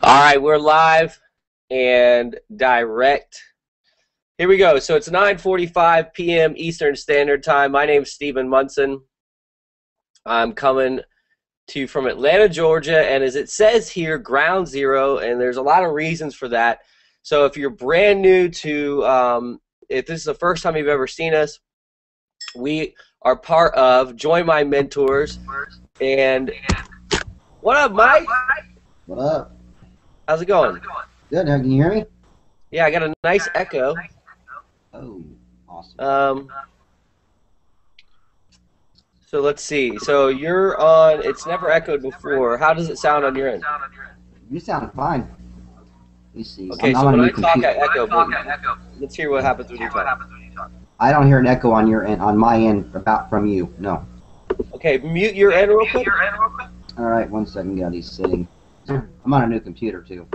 All right, we're live and direct. Here we go. So it's 9:45 p.m. Eastern Standard Time. My name's Stephen Munson. I'm coming to you from Atlanta, Georgia, and as it says here, Ground Zero, and there's a lot of reasons for that. So if you're brand new to, if this is the first time you've ever seen us, we are part of Join My Mentors. And what up, Mike? What up? How's it going? Good. Can you hear me? Yeah, I got a nice echo. Oh, awesome. So let's see. So you're on. It's never echoed before. How does it sound on your end? You sound fine. Let me see. Okay, so when I talk, I echo. But let's hear what happens when you talk. I don't hear an echo on your end, on my end, from you. No. Okay, mute your end real quick. All right, 1 second. Get out of these settings. I'm on a new computer too.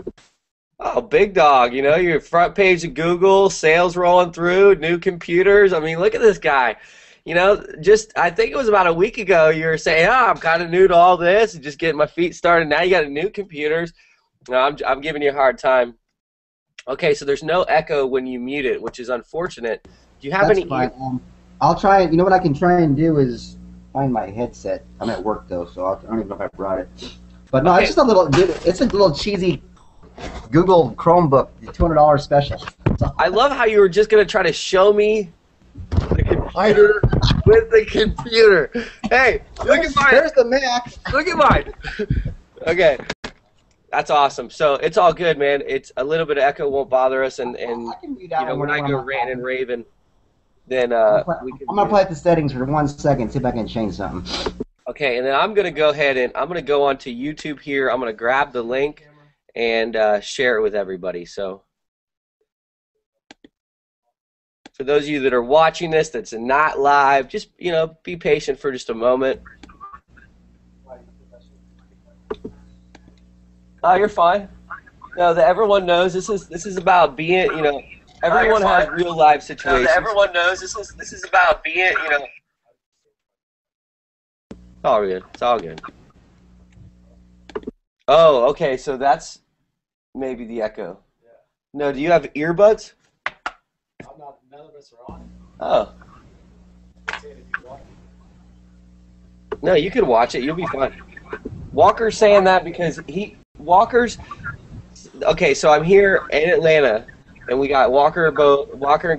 Oh, big dog. You know, your front page of Google, sales rolling through, new computers. I mean, look at this guy. You know, I think it was about a week ago you were saying, oh, I'm kind of new to all this and just getting my feet started. Now you got new computers. No, I'm giving you a hard time. Okay, so there's no echo when you mute it, which is unfortunate. Do you have any? Fine. I'll try it. You know what I can try and do is find my headset. I'm at work though, so I don't even know if I brought it. But no, okay. It's just a little. It's a little cheesy Google Chromebook, $200 special. I love how you were just gonna try to show me the computer with the computer. Hey, look at mine. There's the Mac. Look at mine. Okay, that's awesome. So it's all good, man. It's a little bit of echo won't bother us, and you know when I go ranting and raving, then I'm gonna play at the settings for 1 second, see if I can change something. Okay, and then I'm gonna go ahead and I'm gonna go onto YouTube here. I'm gonna grab the link and share it with everybody. So for those of you that are watching this that's not live, just be patient for just a moment. Oh, you're fine. No, everyone knows this is about being, everyone has real life situations. No, everyone knows this is about being, It's all good. It's all good. Oh, okay. So that's maybe the echo. Yeah. No, do you have earbuds? None of us are on. Oh. No, you can watch it. You'll be fine. Walker's saying that because Walker's. Okay, so I'm here in Atlanta, and we got Walker and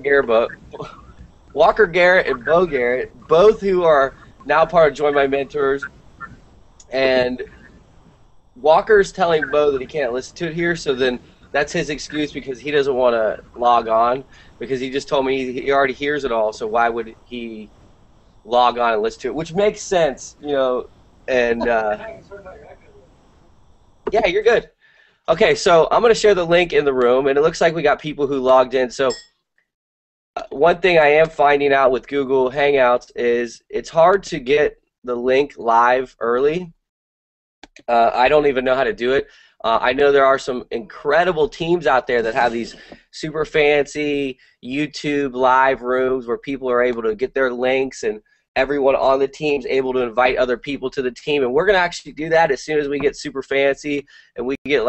Garrett, Walker Garrett and Bo Garrett, both who are now part of Join My Mentors, and Walker's telling Bo that he can't listen to it here, so then that's his excuse because he doesn't want to log on, because he just told me he already hears it all, so why would he log on and listen to it, which makes sense, and yeah, you're good. Okay, so I'm going to share the link in the room, and it looks like we got people who logged in, so one thing I am finding out with Google Hangouts is it's hard to get the link live early. I don't even know how to do it. I know there are some incredible teams out there that have these super fancy YouTube live rooms where people are able to get their links and everyone on the team's able to invite other people to the team, and we're going to actually do that as soon as we get super fancy and we get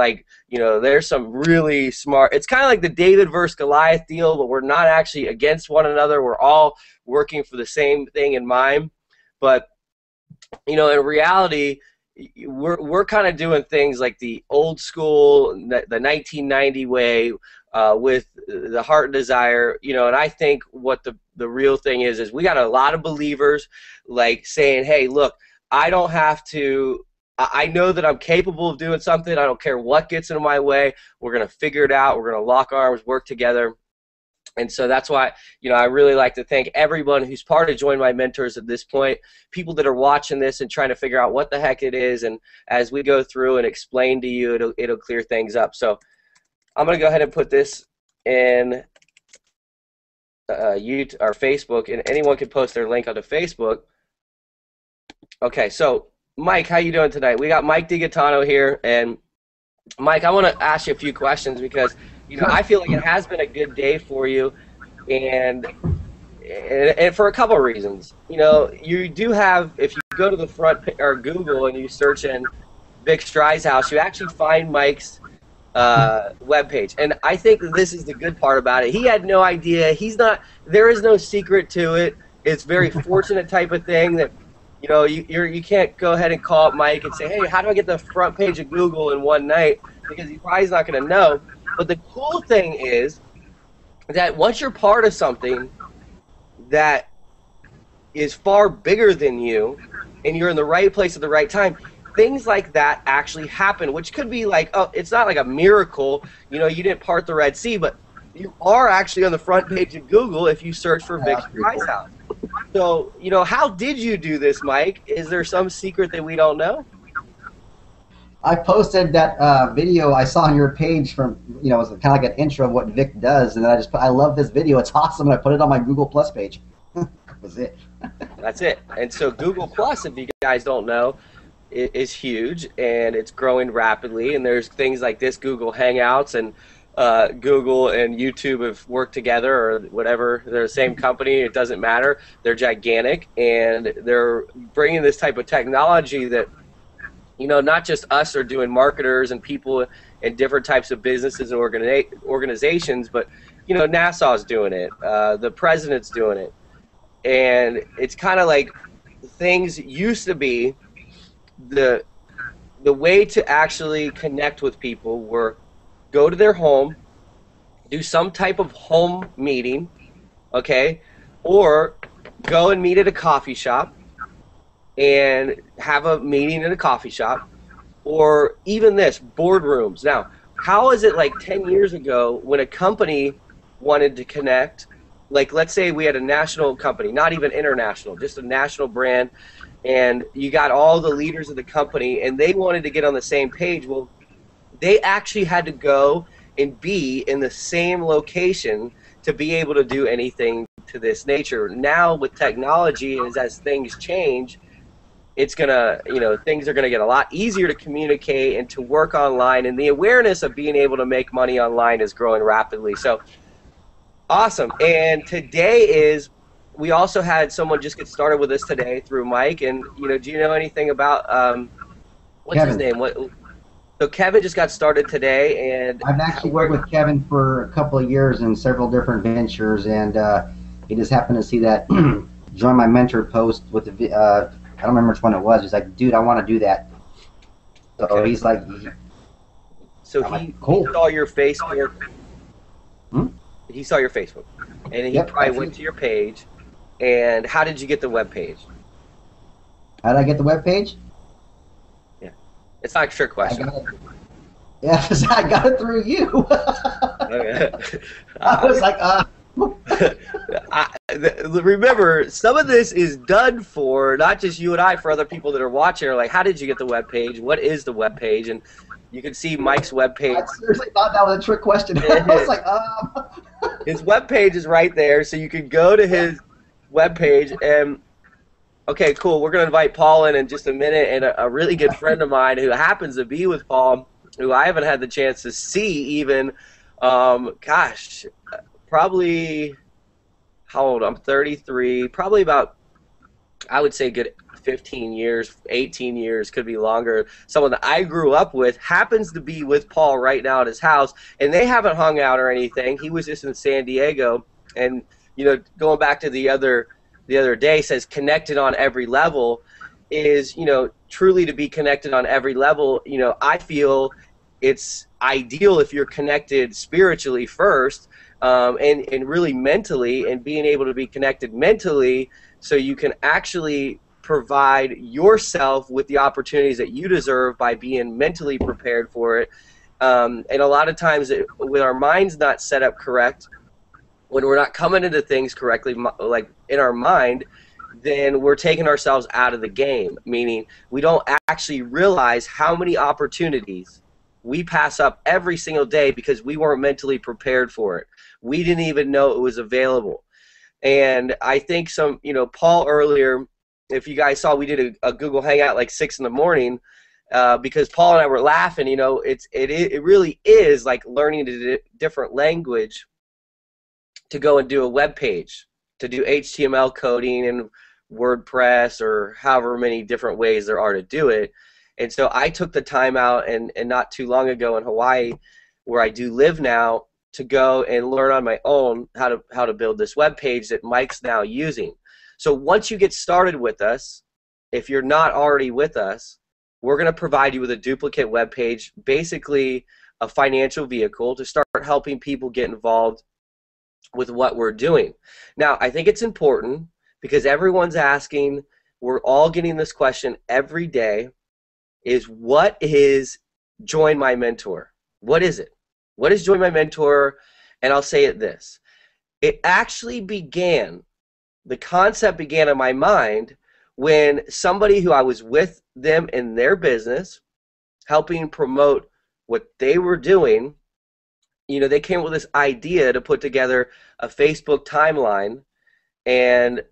there's some really smart, it's kind of like the David versus Goliath deal, but we're not actually against one another. We're all working for the same thing in mind, but in reality, we're kind of doing things like the old school, the 1990 way, with the heart and desire, and I think what the real thing is we got a lot of believers saying, hey, look, I don't have to, I know that I'm capable of doing something. I don't care what gets in my way. We're going to figure it out. We're going to lock arms, work together. And so that's why, I really like to thank everyone who's part of Join My Mentors at this point, people that are watching this and trying to figure out what the heck it is. And as we go through and explain to you, it'll clear things up. So I'm going to go ahead and put this in YouTube or Facebook, and anyone can post their link onto Facebook. Okay, so Mike, how you doing tonight? We got Mike DiGaetano here, and Mike, I want to ask you a few questions because I feel like it has been a good day for you, and for a couple of reasons. You do have, if you go to the front or Google and you search in Vic Strie's house, you actually find Mike's web page. And I think that this is the good part about it. He had no idea. There is no secret to it. It's very fortunate type of thing that, you can't go ahead and call up Mike and say, hey, how do I get the front page of Google in one night? Because he probably is not going to know. But the cool thing is that once you're part of something that is far bigger than you, and you're in the right place at the right time, things like that actually happen, which could be like, oh, it's not like a miracle, you didn't part the Red Sea, but you are actually on the front page of Google if you search for Vic's Price House. So, how did you do this, Mike? Is there some secret that we don't know? I posted that video I saw on your page from, it was kind of like an intro of what Vic does, and then I love this video. It's awesome, and I put it on my Google Plus page. That was it. That's it. And so Google Plus, if you guys don't know, is huge, and it's growing rapidly, and there's things like this, Google Hangouts, and Google and YouTube have worked together, or whatever. They're the same company. It doesn't matter. They're gigantic, and they're bringing this type of technology that, not just us are doing, marketers and people in different types of businesses and organizations, but, NASA's doing it. The president's doing it. And it's kind of like things used to be the way to actually connect with people were go to their home, do some type of home meeting, okay, or go and meet at a coffee shop and have a meeting in a coffee shop, or even this, boardrooms. Now, how is it like 10 years ago when a company wanted to connect, like let's say we had a national company, not even international, just a national brand, and you got all the leaders of the company and they wanted to get on the same page. Well, they actually had to go and be in the same location to be able to do anything to this nature. Now with technology, as things change, it's gonna, things are gonna get a lot easier to communicate and to work online, and the awareness of being able to make money online is growing rapidly. So awesome. And today we also had someone just get started with us today through Mike, and do you know anything about what's Kevin. His name? So Kevin just got started today, and I've actually worked with Kevin for a couple of years in several different ventures, and he just happened to see that join my mentor post with the I don't remember which one it was. He's like, dude, I want to do that. So okay. he's like, so cool. He saw your Facebook. Hmm? He saw your Facebook, and he Yep, probably went to your page. And how did you get the web page? How did I get the web page? Yeah, it's not a trick question. Yeah, I got it through you. I was like, remember, some of this is done for not just you and I, for other people that are watching. Are like, how did you get the web page? What is the web page? And you can see Mike's web page. I seriously thought that was a trick question. I was like, His web page is right there, so you can go to his web page. And okay, cool. We're gonna invite Paul in just a minute, and a really good friend of mine who happens to be with Paul, who I haven't had the chance to see even. Gosh, probably how old? I'm 33. Probably about, I would say, good 15 years, 18 years, could be longer. Someone that I grew up with happens to be with Paul right now at his house, and they haven't hung out or anything. He was just in San Diego, and going back to the other day, says connected on every level is, truly to be connected on every level. I feel it's ideal if you're connected spiritually first, and really mentally, and being able to be connected mentally so you can actually provide yourself with the opportunities that you deserve by being mentally prepared for it. And a lot of times with our minds not set up correct, when we're not coming into things correctly, like in our mind, then we're taking ourselves out of the game, meaning we don't actually realize how many opportunities we pass up every single day because we weren't mentally prepared for it. We didn't even know it was available. And I think Paul earlier, if you guys saw, we did a Google Hangout like 6 in the morning, because Paul and I were laughing. It really is like learning a different language to go and do a web page, to do HTML coding and WordPress, or however many different ways there are to do it. And so I took the time out, and not too long ago in Hawaii, where I do live now, to go and learn on my own how to build this web page that Mike's now using. So once you get started with us, if you're not already with us, we're going to provide you with a duplicate web page, basically a financial vehicle to start helping people get involved with what we're doing. Now, I think it's important because everyone's asking, we're all getting this question every day, is what is Join My Mentor? What is it? What is Join My Mentor? And I'll say it this. It actually began, the concept began in my mind when somebody who I was with them in their business, helping promote what they were doing, you know, they came up with this idea to put together a Facebook timeline. And,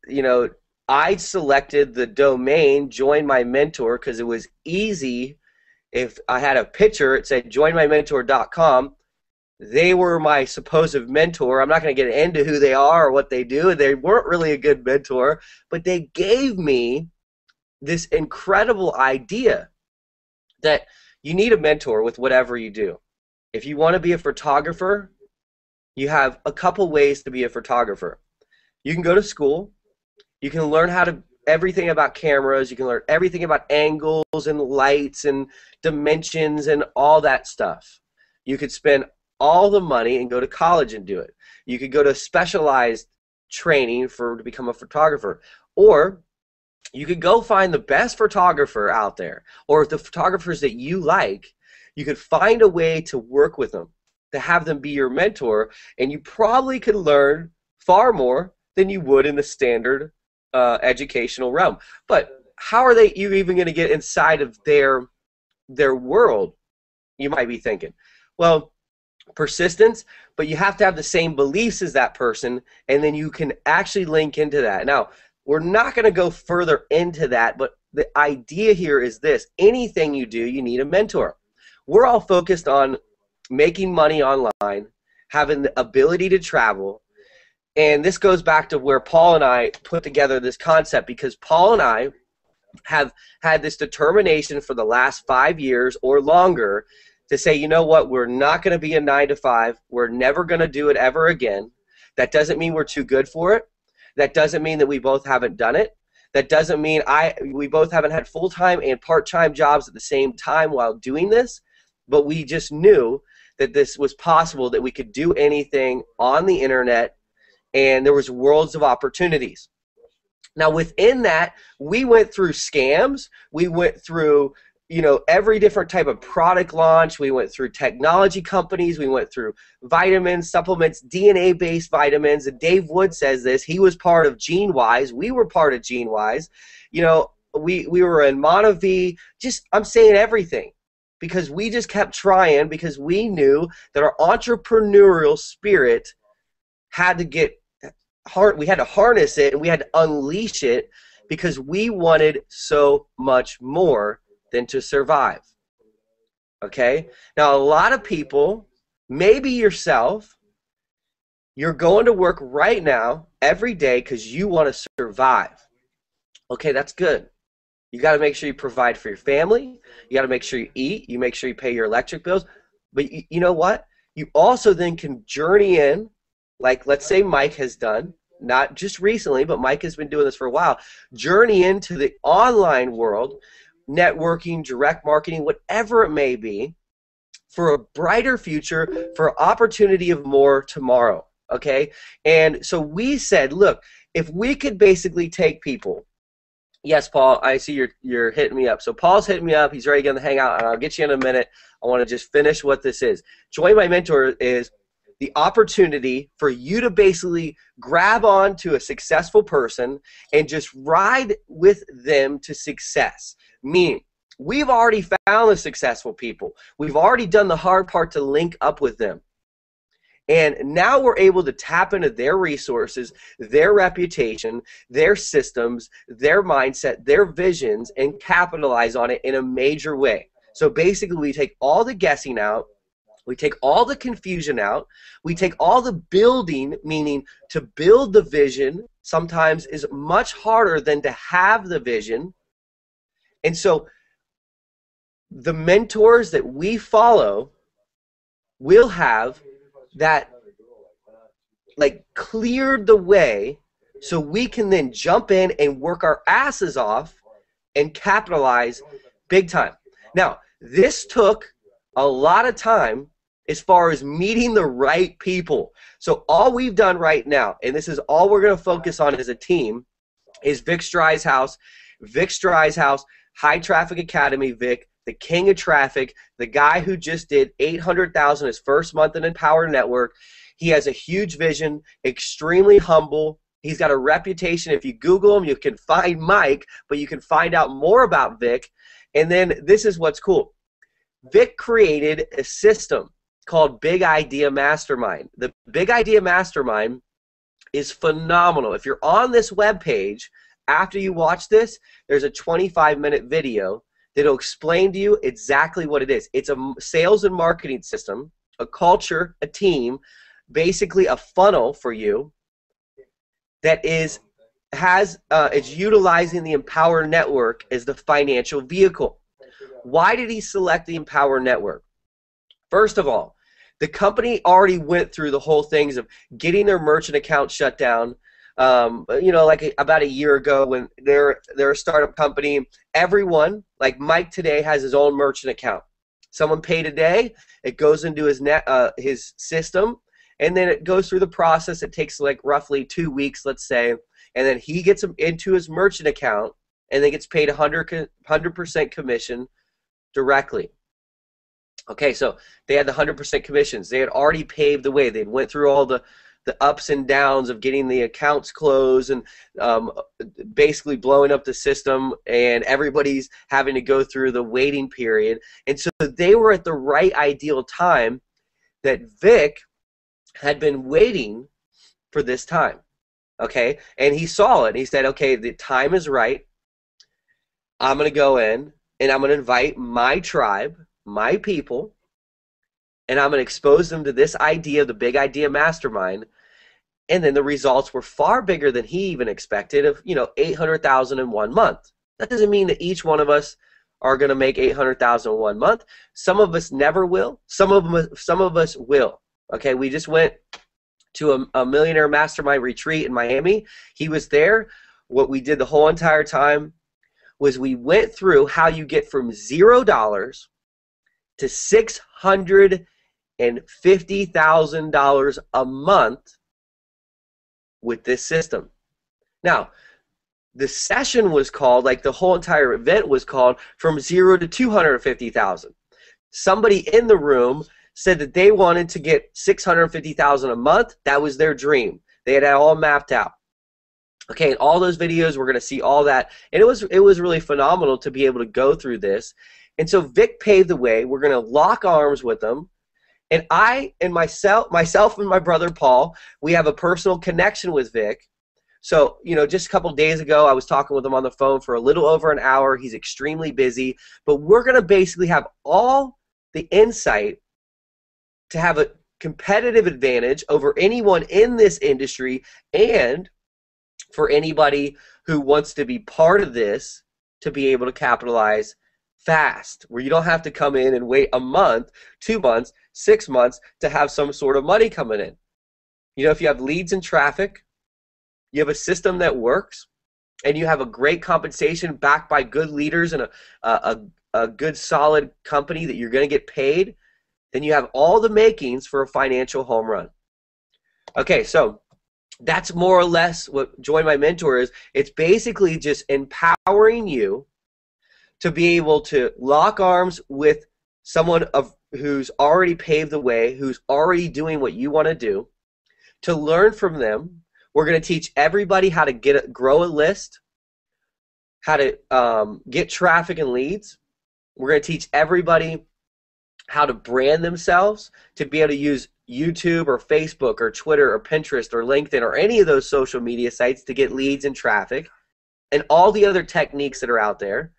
you know, I selected the domain Join My Mentor because it was easy. If I had a picture, it said joinmymentor.com. They were my supposed mentor. I'm not going to get into who they are or what they do. They weren't really a good mentor, but they gave me this incredible idea that you need a mentor with whatever you do. If you want to be a photographer, you have a couple ways to be a photographer. You can go to school. You can learn everything about cameras. You can learn everything about angles and lights and dimensions and all that stuff. You could spend all the money and go to college and do it. You could go to specialized training to become a photographer. Or you could go find the best photographer out there, or the photographers that you like. You could find a way to work with them, to have them be your mentor, and you probably could learn far more than you would in the standard educational realm. But how are you even going to get inside of their world? You might be thinking, well, persistence, but you have to have the same beliefs as that person, and then you can actually link into that. Now, we're not going to go further into that, but the idea here is this: anything you do, you need a mentor. We're all focused on making money online, having the ability to travel. And this goes back to where Paul and I put together this concept, because Paul and I have had this determination for the last 5 years or longer to say, you know what, we're not going to be a 9-to-5. We're never going to do it ever again. That doesn't mean we're too good for it. That doesn't mean that we both haven't done it. That doesn't mean we both haven't had full-time and part-time jobs at the same time while doing this. But we just knew that this was possible, that we could do anything on the internet, and there was worlds of opportunities. Now within that, we went through scams. We went through, you know, every different type of product launch. We went through technology companies. We went through vitamins, supplements, DNA-based vitamins. And Dave Wood says this. He was part of GeneWise. We were part of GeneWise. You know, we were in Monavie. I'm saying everything, because we just kept trying, because we knew that our entrepreneurial spirit had to get we had to harness it, and we had to unleash it, because we wanted so much more than to survive. Okay? Now, a lot of people, maybe yourself, you're going to work right now every day because you want to survive. Okay, that's good. You got to make sure you provide for your family. You got to make sure you eat. You make sure you pay your electric bills. But you know what? You also then can journey in, like let's say Mike has done, not just recently, but Mike has been doing this for a while, journey into the online world, networking, direct marketing, whatever it may be, for a brighter future, for opportunity of more tomorrow. Okay? And so we said, look, if we could basically take people. Yes, Paul, I see you're hitting me up. So Paul's hitting me up. He's ready to get on the hangout, and I'll get you in a minute. I want to just finish what this is. Join My Mentor is the opportunity for you to basically grab on to a successful person and just ride with them to success. Meaning, we've already found the successful people. We've already done the hard part to link up with them. And now we're able to tap into their resources, their reputation, their systems, their mindset, their visions, and capitalize on it in a major way. So basically, we take all the guessing out. We take all the confusion out. We take all the building, meaning to build the vision sometimes is much harder than to have the vision. And so the mentors that we follow we'll have that like cleared the way so we can then jump in and work our asses off and capitalize big time. Now, this took a lot of time as far as meeting the right people. So all we've done right now, and this is all we're going to focus on as a team, is Vic Strie's house. Vic Strie's house, High Traffic Academy, Vic, the king of traffic, the guy who just did $800,000 his first month in Empower Network. He has a huge vision, extremely humble. He's got a reputation. If you Google him, you can find Mike, but you can find out more about Vic. And then this is what's cool. Vic created a system called Big Idea Mastermind. The Big Idea Mastermind is phenomenal. If you're on this webpage, after you watch this, there's a 25-minute video that'll explain to you exactly what it is. It's a sales and marketing system, a culture, a team, basically a funnel for you that is utilizing the Empower Network as the financial vehicle. Why did he select the Empower Network? First of all, the company already went through the whole things of getting their merchant account shut down. You know, like about a year ago when they're a startup company, everyone, like Mike today, has his own merchant account. Someone paid a day, it goes into his system, and then it goes through the process. It takes like roughly 2 weeks, let's say, and then he gets them into his merchant account, and then gets paid 100% commission directly. Okay, so they had the 100% commissions. They had already paved the way. They went through all the ups and downs of getting the accounts closed and basically blowing up the system, and everybody's having to go through the waiting period. And so they were at the right ideal time that Vic had been waiting for this time. Okay, and he saw it. And he said, okay, the time is right. I'm going to go in and I'm going to invite my tribe, my people, and I'm going to expose them to this idea, the Big Idea Mastermind. And then the results were far bigger than he even expected, of, you know, $800,000 in 1 month. That doesn't mean that each one of us are going to make $800,000 in 1 month. Some of us never will. Some of us will. Okay, we just went to a millionaire mastermind retreat in Miami. He was there. What we did the whole entire time was we went through how you get from $0 to $650,000 a month with this system. Now, the session was called, like the whole entire event was called, from 0 to 250,000. Somebody in the room said that they wanted to get 650,000 a month. That was their dream. They had it all mapped out. Okay, and all those videos, we're going to see all that, and it was really phenomenal to be able to go through this. And so Vic paved the way. We're going to lock arms with them, and I and myself and my brother Paul, we have a personal connection with Vic. So, you know, just a couple days ago, I was talking with him on the phone for a little over an hour. He's extremely busy, but we're going to basically have all the insight to have a competitive advantage over anyone in this industry, and for anybody who wants to be part of this to be able to capitalize fast, where you don't have to come in and wait a month, 2 months, 6 months to have some sort of money coming in. You know, if you have leads and traffic, you have a system that works, and you have a great compensation backed by good leaders and a good solid company that you're going to get paid, then you have all the makings for a financial home run. Okay, so that's more or less what Join My Mentor is. It's basically just empowering you to be able to lock arms with someone who's already paved the way, who's already doing what you want to do, to learn from them. We're going to teach everybody how to grow a list, how to get traffic and leads. We're going to teach everybody how to brand themselves, to be able to use YouTube or Facebook or Twitter or Pinterest or LinkedIn or any of those social media sites to get leads and traffic, and all the other techniques that are out there,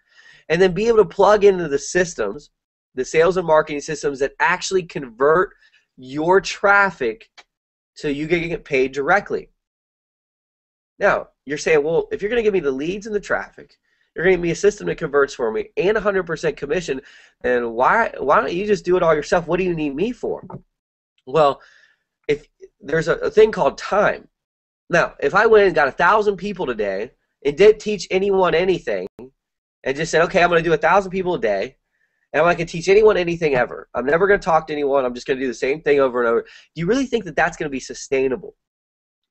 and then be able to plug into the systems, the sales and marketing systems that actually convert your traffic so you can get paid directly. Now, you're saying, well, if you're going to give me the leads and the traffic, You're going to give me a system that converts for me and 100% commission. And why don't you just do it all yourself? What do you need me for? Well, if there's a thing called time. Now, if I went and got 1,000 people today and didn't teach anyone anything and just said, okay, I'm going to do 1,000 people a day, and I'm not going to teach anyone anything ever. I'm never going to talk to anyone. I'm just going to do the same thing over and over. Do you really think that that's going to be sustainable?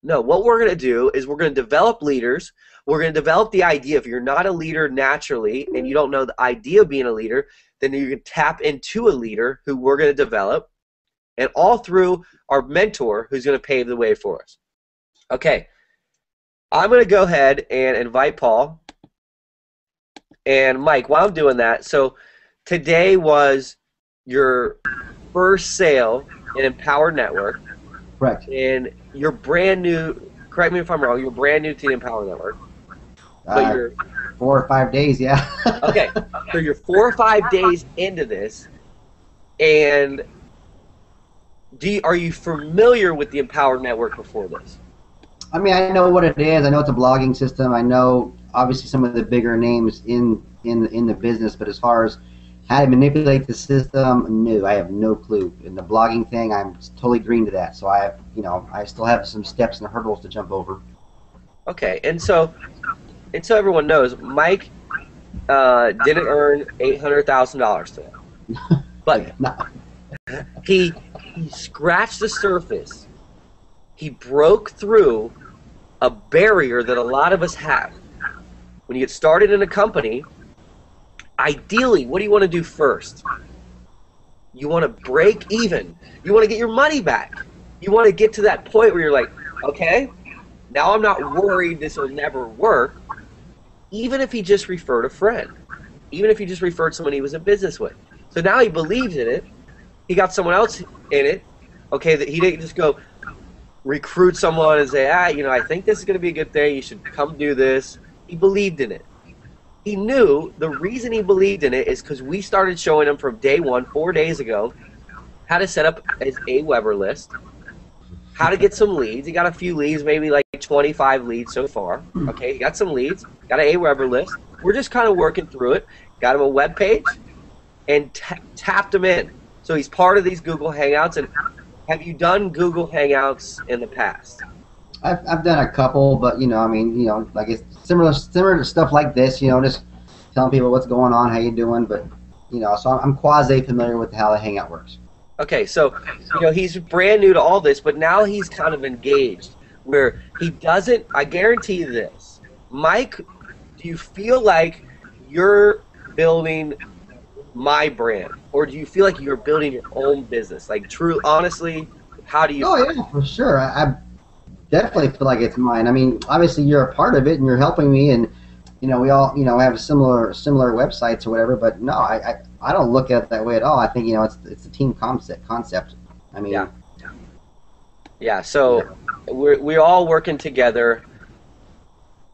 No, what we're going to do is we're going to develop leaders. We're going to develop the idea. If you're not a leader naturally and you don't know the idea of being a leader, then you can tap into a leader who we're going to develop, and all through our mentor who's going to pave the way for us. Okay, I'm going to go ahead and invite Paul and Mike while I'm doing that. So today was your first sale in Empower Network. Correct. And you're brand new, correct me if I'm wrong, you're brand new to the Empower Network. But you're 4 or 5 days, yeah. okay, so you're 4 or 5 days into this, and are you familiar with the Empower Network before this? I mean, I know what it is. I know it's a blogging system. I know, obviously, some of the bigger names in the business, but as far as how to manipulate the system, no, I have no clue. In the blogging thing, I'm totally green to that. So I still have some steps and hurdles to jump over. Okay, and so everyone knows, Mike didn't earn $800,000 today, but he scratched the surface. He broke through a barrier that a lot of us have. When you get started in a company, ideally, what do you want to do first? You want to break even. You want to get your money back. You want to get to that point where you're like, okay, now I'm not worried this will never work, even if he just referred a friend, even if he just referred someone he was in business with. So now he believes in it. He got someone else in it. Okay, that he didn't just go recruit someone and say, I think this is going to be a good thing. You should come do this. He believed in it. He knew the reason he believed in it is because we started showing him from day one, 4 days ago, how to set up his AWeber list, how to get some leads. He got a few leads, maybe like 25 leads so far. Okay, he got some leads, got an AWeber list. We're just kind of working through it. Got him a web page and tapped him in. So he's part of these Google Hangouts. And have you done Google Hangouts in the past? I've done a couple, but like it's similar to stuff like this. Just telling people what's going on, how you doing. But so I'm quasi familiar with how the Hangout works. Okay, so he's brand new to all this, but now he's kind of engaged. Where he doesn't. I guarantee you this, Mike. Do you feel like you're building my brand, or do you feel like you're building your own business? Like, true, honestly, how do you? Oh yeah, for sure. I definitely feel like it's mine. I mean, obviously you're a part of it and you're helping me, and we all have similar websites or whatever. But no, I don't look at it that way at all. I think it's a team concept. I mean, yeah. So we're all working together,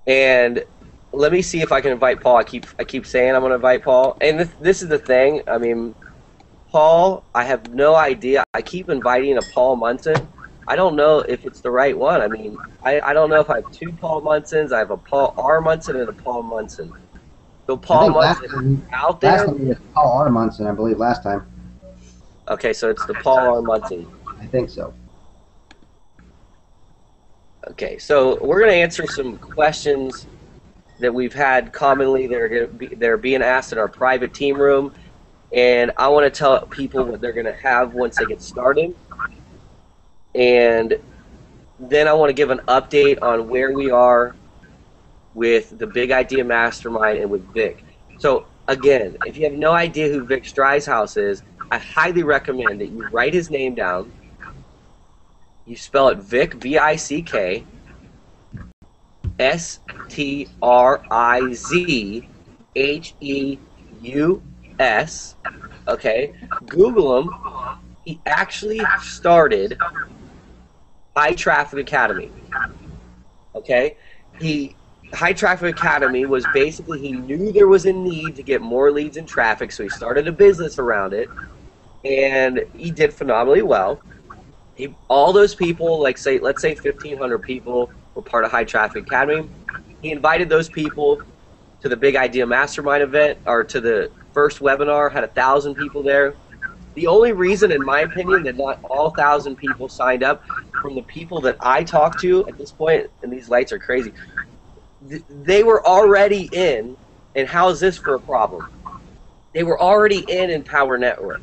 and let me see if I can invite Paul. I keep saying I'm going to invite Paul, and this is the thing. I mean, Paul, I have no idea. I keep inviting a Paul Munson. I don't know if it's the right one. I mean, I don't know if I have two Paul Munsons. I have a Paul R. Munson and a Paul Munson. So Paul Munson out there? Last time it was Paul R. Munson, I believe, last time. Okay, so it's the Paul R. Munson. I think so. Okay, so we're going to answer some questions that we've had commonly that are being asked in our private team room, and I want to tell people what they're going to have once they get started. And then I want to give an update on where we are with the Big Idea Mastermind and with Vic. So again, if you have no idea who Vic Streishaus is, I highly recommend that you write his name down. You spell it Vic, V-I-C-K, S-T-R-I-Z-H-E-U-S. Okay, Google him. He actually started High Traffic Academy. Okay, High Traffic Academy was basically, he knew there was a need to get more leads and traffic, so he started a business around it, and he did phenomenally well. All those people, let's say 1,500 people were part of High Traffic Academy. He invited those people to the Big Idea Mastermind event, or to the first webinar, had 1,000 people there. The only reason, in my opinion, that not all 1,000 people signed up, from the people that I talked to at this point, and these lights are crazy, they were already in, and how is this for a problem? They were already in Empower Network.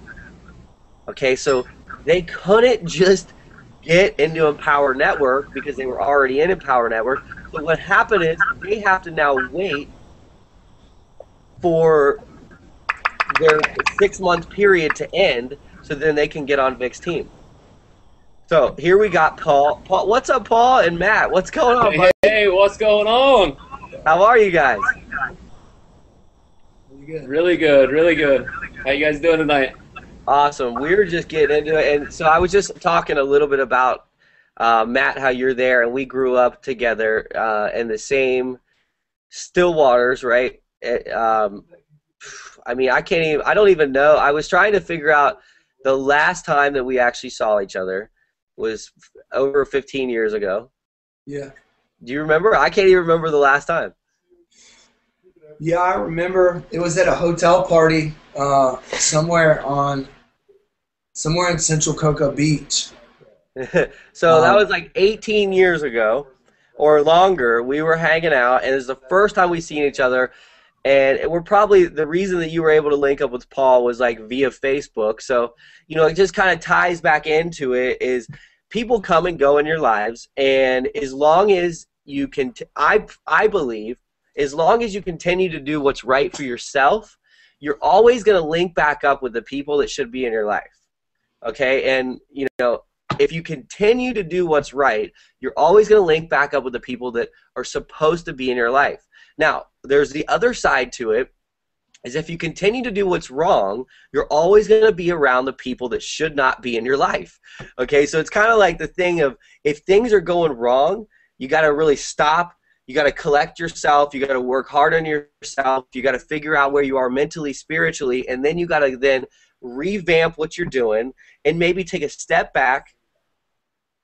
Okay, so they couldn't just get into Empower Network because they were already in Empower Network. So what happened is they have to now wait for their 6-month period to end, so then they can get on Vic's team. So here we got Paul. Paul, what's up, Paul and Matt? What's going on, buddy? Hey, what's going on? How are you guys? Really good, really good. How you guys doing tonight? Awesome. We were just getting into it, and so I was just talking a little bit about Matt, how you're there, and we grew up together in the same Stillwaters, right? I mean, I don't even know. I was trying to figure out the last time that we actually saw each other was over 15 years ago. Yeah. Do you remember? I can't even remember the last time. Yeah, I remember. It was at a hotel party somewhere in Central Cocoa Beach. So that was like 18 years ago or longer. We were hanging out, and it was the first time we seen each other. And we're probably, the reason that you were able to link up with Paul was like via Facebook. So, you know, it just kind of ties back into it, is people come and go in your lives, and as long as you can, I believe, as long as you continue to do what's right for yourself, you're always going to link back up with the people that should be in your life. Okay? And, you know, if you continue to do what's right, you're always going to link back up with the people that are supposed to be in your life. Now, there's the other side to it, is if you continue to do what's wrong, you're always going to be around the people that should not be in your life. Okay, so it's kind of like the thing of, if things are going wrong, you got to really stop. You got to collect yourself. You got to work hard on yourself. You got to figure out where you are mentally, spiritually, and then you got to then revamp what you're doing and maybe take a step back,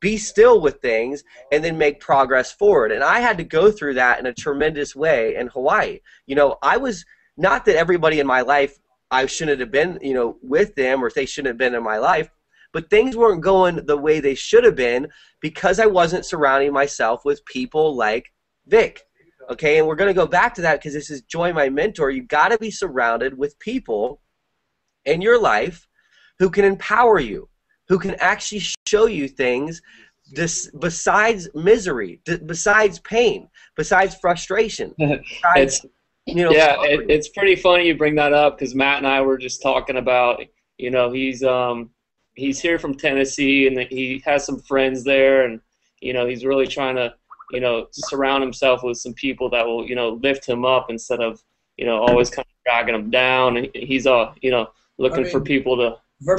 be still with things, and then make progress forward. And I had to go through that in a tremendous way in Hawaii. You know, I was, not that everybody in my life, I shouldn't have been, you know, with them, or they shouldn't have been in my life, but things weren't going the way they should have been because I wasn't surrounding myself with people like Vic. Okay, and we're going to go back to that because this is Join My Mentor. You got to be surrounded with people in your life who can empower you, who can actually show you things besides misery, besides pain, besides frustration. Besides, you know, yeah, it's pretty funny you bring that up, because Matt and I were just talking about, you know, he's here from Tennessee, and he has some friends there, and, you know, he's really trying to, you know, surround himself with some people that will, you know, lift him up instead of, you know, always kind of dragging him down. And he's you know, looking for people to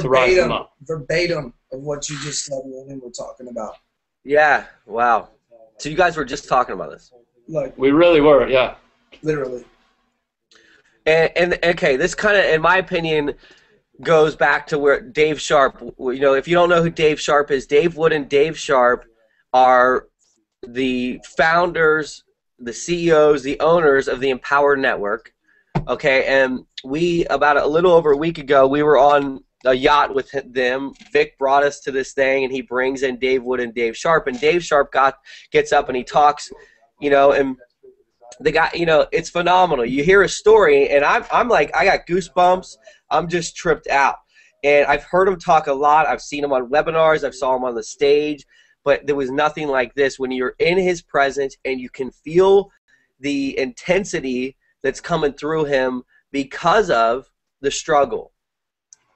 rise him up. Verbatim of what you just said and we're talking about. Yeah, wow. So you guys were just talking about this. Like, we really were, yeah. Literally. And okay, this kind of, in my opinion, goes back to where Dave Sharp, you know, if you don't know who Dave Sharp is, Dave Wood and Dave Sharp are the founders, the CEOs, the owners of the Empower Network. Okay, and we, about a little over a week ago, we were on a yacht with them. Vic brought us to this thing, and he brings in Dave Wood and Dave Sharp, and Dave Sharp gets up and he talks, you know, and the guy, you know, it's phenomenal. You hear a story, and I'm like, I got goosebumps. I'm just tripped out. And I've heard him talk a lot. I've seen him on webinars. I've saw him on the stage. But there was nothing like this when you're in his presence and you can feel the intensity that's coming through him because of the struggle.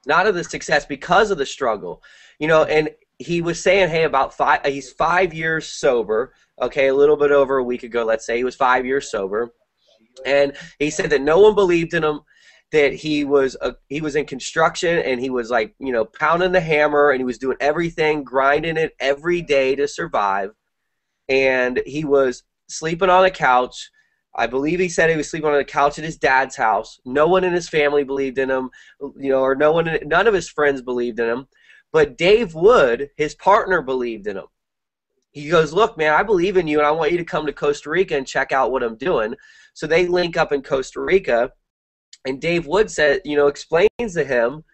Not of the success, because of the struggle. You know, and he was saying, hey, he's 5 years sober. Okay, a little bit over a week ago, let's say. He was 5 years sober. And he said that no one believed in him, that he was in construction, and he was, like, you know, pounding the hammer, and he was doing everything, grinding it every day to survive. And he was sleeping on a couch. I believe he said he was sleeping on a couch at his dad's house. No one in his family believed in him, you know, or none of his friends believed in him. But Dave Wood, his partner, believed in him. he goes, look, man, I believe in you, and I want you to come to Costa Rica and check out what I'm doing. So they link up in Costa Rica, and Dave Wood said, explains to him,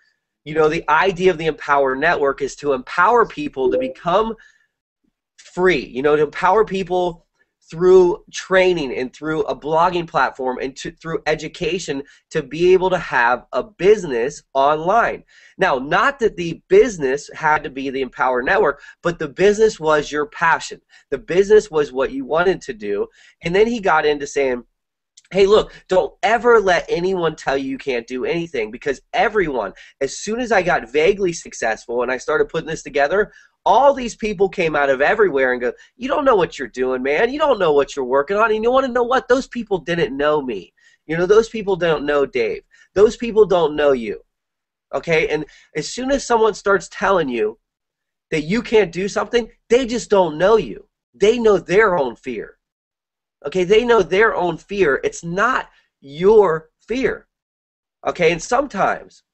the idea of the Empower Network is to empower people to become free, to empower people through training and through a blogging platform and through education to be able to have a business online. Now, not that the business had to be the Empower Network, but the business was your passion. The business was what you wanted to do. And then he got into saying, hey, look, don't ever let anyone tell you can't do anything, because everyone, as soon as I got vaguely successful and I started putting this together, all these people came out of everywhere and go, you don't know what you're doing, man. You don't know what you're working on. And you want to know what? Those people didn't know me. Those people don't know Dave. Those people don't know you. Okay? And as soon as someone starts telling you that you can't do something, they just don't know you. They know their own fear. Okay? They know their own fear. It's not your fear. Okay? And sometimes,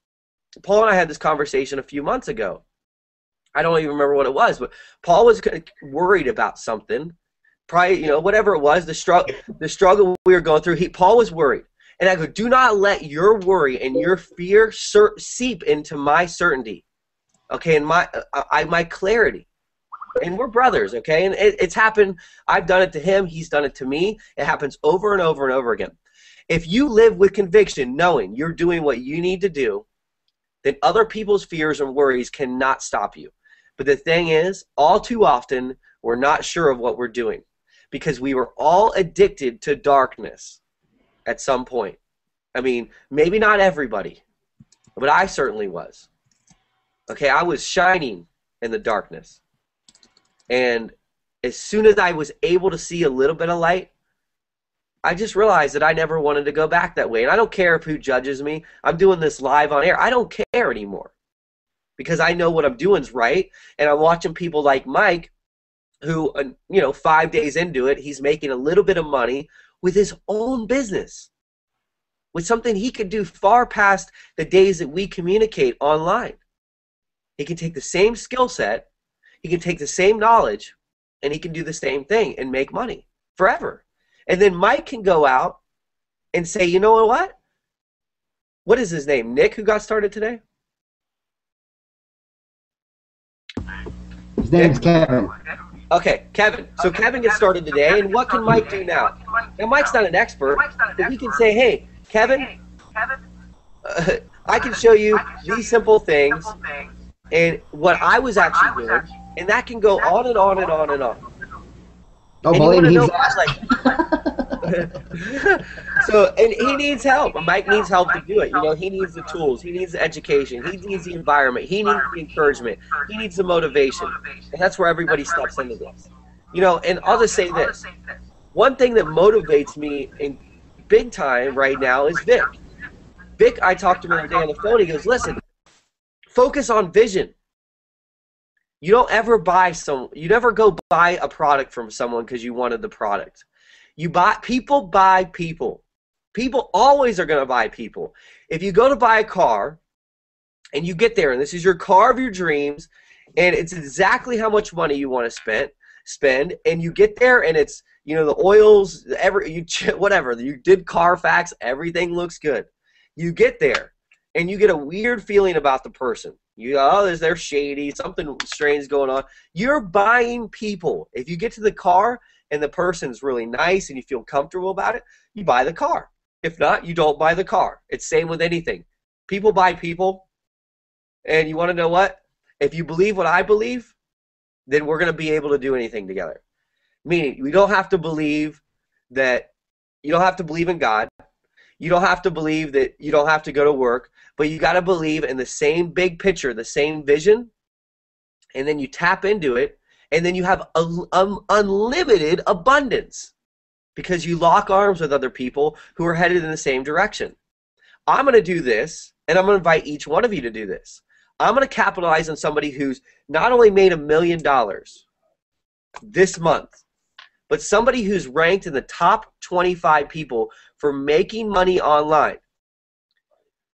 Paul and I had this conversation a few months ago. I don't even remember what it was, but Paul was worried about something. Probably, whatever it was, the struggle we were going through. Paul was worried, and I go, do not let your worry and your fear seep into my certainty, okay, and my clarity. And we're brothers, okay, and it's happened. I've done it to him. He's done it to me. It happens over and over and over again. If you live with conviction, knowing you're doing what you need to do, then other people's fears and worries cannot stop you. But the thing is, all too often, we're not sure of what we're doing, because we were all addicted to darkness at some point. I mean, maybe not everybody, but I certainly was. Okay, I was shining in the darkness. And as soon as I was able to see a little bit of light, I just realized that I never wanted to go back that way. And I don't care if who judges me. I'm doing this live on air. I don't care anymore, because I know what I'm doing is right, and I'm watching people like Mike, who, 5 days into it, he's making a little bit of money with his own business, with something he could do far past the days that we communicate online. He can take the same skill set, he can take the same knowledge, and he can do the same thing and make money forever. And then Mike can go out and say, you know what? What is his name? Nick, who got started today? His name's Kevin. Okay, Kevin. So Kevin gets started today, and what can Mike do now? Now, Mike's not an expert, but he can say, hey, Kevin, I can show you these simple things and what I was actually doing, and that can go on and on and on and on. Oh, believe me, So, and he needs help. Mike needs help to do it. He needs the tools. He needs the education. He needs the environment. He needs the encouragement. He needs the motivation. And that's where everybody steps into this. And I'll just say this. One thing that motivates me in big time right now is Vic. Vic, I talked to him the other day on the phone. He goes, listen, focus on vision. You don't ever you never go buy a product from someone because you wanted the product. People buy people. People always are going to buy people. If you go to buy a car and you get there and this is your car of your dreams and it's exactly how much money you want to spend, and you get there and it's, the oils, whatever, you did Carfax, everything looks good. You get there and you get a weird feeling about the person. They're shady, something strange going on. You're buying people. If you get to the car and the person's really nice and you feel comfortable about it, you buy the car. If not, you don't buy the car. It's same with anything. People buy people, and you want to know what? If you believe what I believe, then we're going to be able to do anything together. Meaning, we don't have to believe that you don't have to believe in God. You don't have to believe that you don't have to go to work, but you got to believe in the same big picture, the same vision, and then you tap into it, and then you have unlimited abundance because you lock arms with other people who are headed in the same direction. I'm going to do this, and I'm going to invite each one of you to do this. I'm going to capitalize on somebody who's not only made $1 million this month, but somebody who's ranked in the top 25 people for making money online.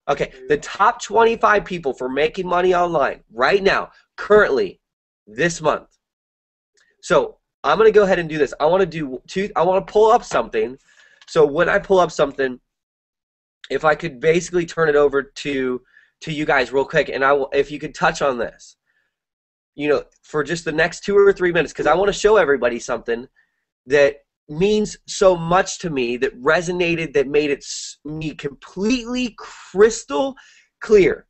Okay, the top 25 people for making money online right now, currently, this month. So I'm going to go ahead and do this. I want to pull up something. So when I pull up something, if I could basically turn it over to you guys real quick, and if you could touch on this, for just the next 2 or 3 minutes, because I want to show everybody something that means so much to me, that resonated, that made me completely crystal clear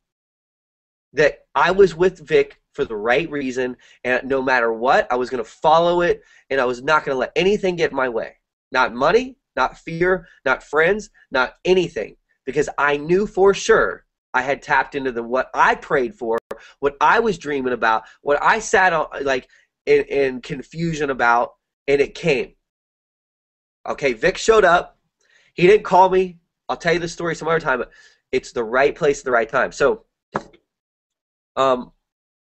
that I was with Vic for the right reason, and no matter what, I was going to follow it, and I was not going to let anything get in my way. Not money, not fear, not friends, not anything, because I knew for sure I had tapped into what I prayed for, what I was dreaming about, what I sat on in confusion about, and it came. Okay, Vic showed up. He didn't call me. I'll tell you the story some other time, but it's the right place at the right time. So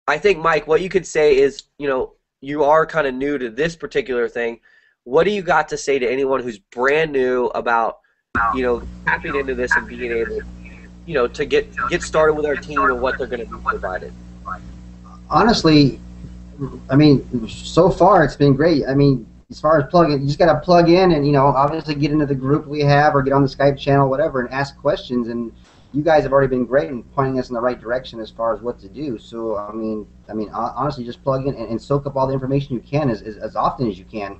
I think, Mike, what you could say is, you are kind of new to this particular thing. What do you got to say to anyone who's brand new about, tapping into this and being able, to get started with our team and what they're going to be provided? Honestly, I mean, so far it's been great. I mean, as far as plugging, you just got to plug in and, obviously get into the group we have or get on the Skype channel, whatever, and ask questions. And you guys have already been great in pointing us in the right direction as far as what to do. So, I mean, honestly, just plug in and soak up all the information you can as often as you can.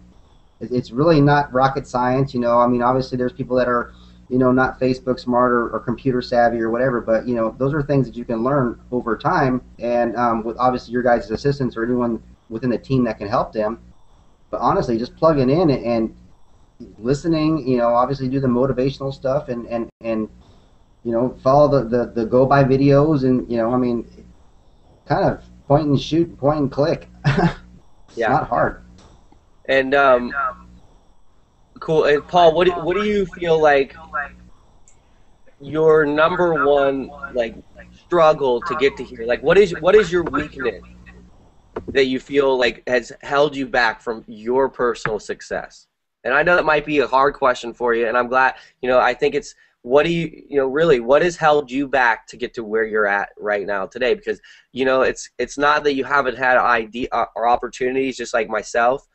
It's really not rocket science, I mean, obviously there's people that are, not Facebook smart or computer savvy or whatever, but, those are things that you can learn over time, and with obviously your guys' assistants or anyone within the team that can help them. But honestly, just plugging in and listening, obviously do the motivational stuff and follow the go-by videos and, I mean, kind of point and shoot, point and click. It's not hard. And cool. And Paul, what do you feel like your number one struggle to get to here? Like, what is your weakness that you feel like has held you back from your personal success? And I know that might be a hard question for you, and I'm glad, I think it's, what do you, really, what has held you back to get to where you're at right now today? Because, it's not that you haven't had idea or opportunities, just like myself.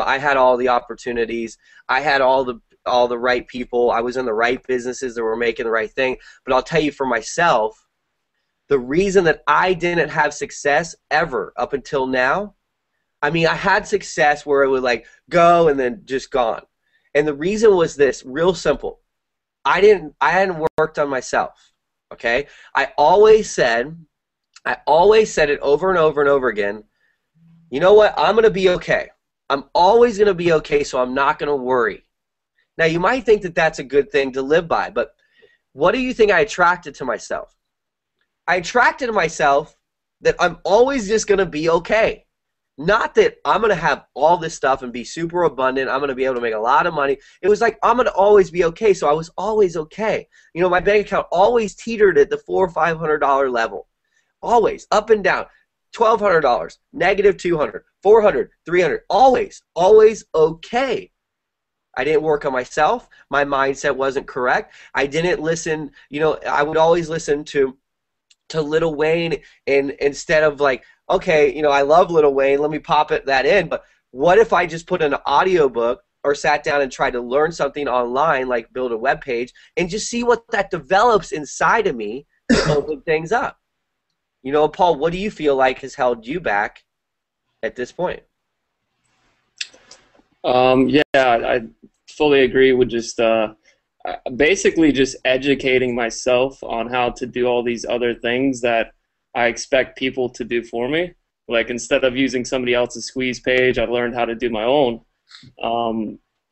I had all the opportunities. I had all the right people. I was in the right businesses that were making the right thing. But I'll tell you, for myself, the reason that I didn't have success ever up until now, I mean, I had success where it would go and then just gone. And the reason was this, real simple. I hadn't worked on myself. Okay? I always said it over and over and over again, you know what? I'm going to be okay. I'm always going to be okay, so I'm not going to worry. Now, you might think that that's a good thing to live by, but what do you think I attracted to myself? I attracted to myself that I'm always just going to be okay. Not that I'm going to have all this stuff and be super abundant. I'm going to be able to make a lot of money. It was like I'm going to always be okay, so I was always okay. My bank account always teetered at the $400 or $500 level. Always, up and down. $1,200, negative $200, $400, $300, always okay. I didn't work on myself. My mindset wasn't correct. I didn't listen. I would always listen to Lil Wayne, and instead of okay, I love Lil Wayne, let me pop that in. But what if I just put an audiobook or sat down and tried to learn something online, like build a web page, and just see what that develops inside of me to open things up? Paul, what do you feel like has held you back at this point? Yeah, I fully agree with just basically just educating myself on how to do all these other things that I expect people to do for me. Like, instead of using somebody else's squeeze page, I learned how to do my own.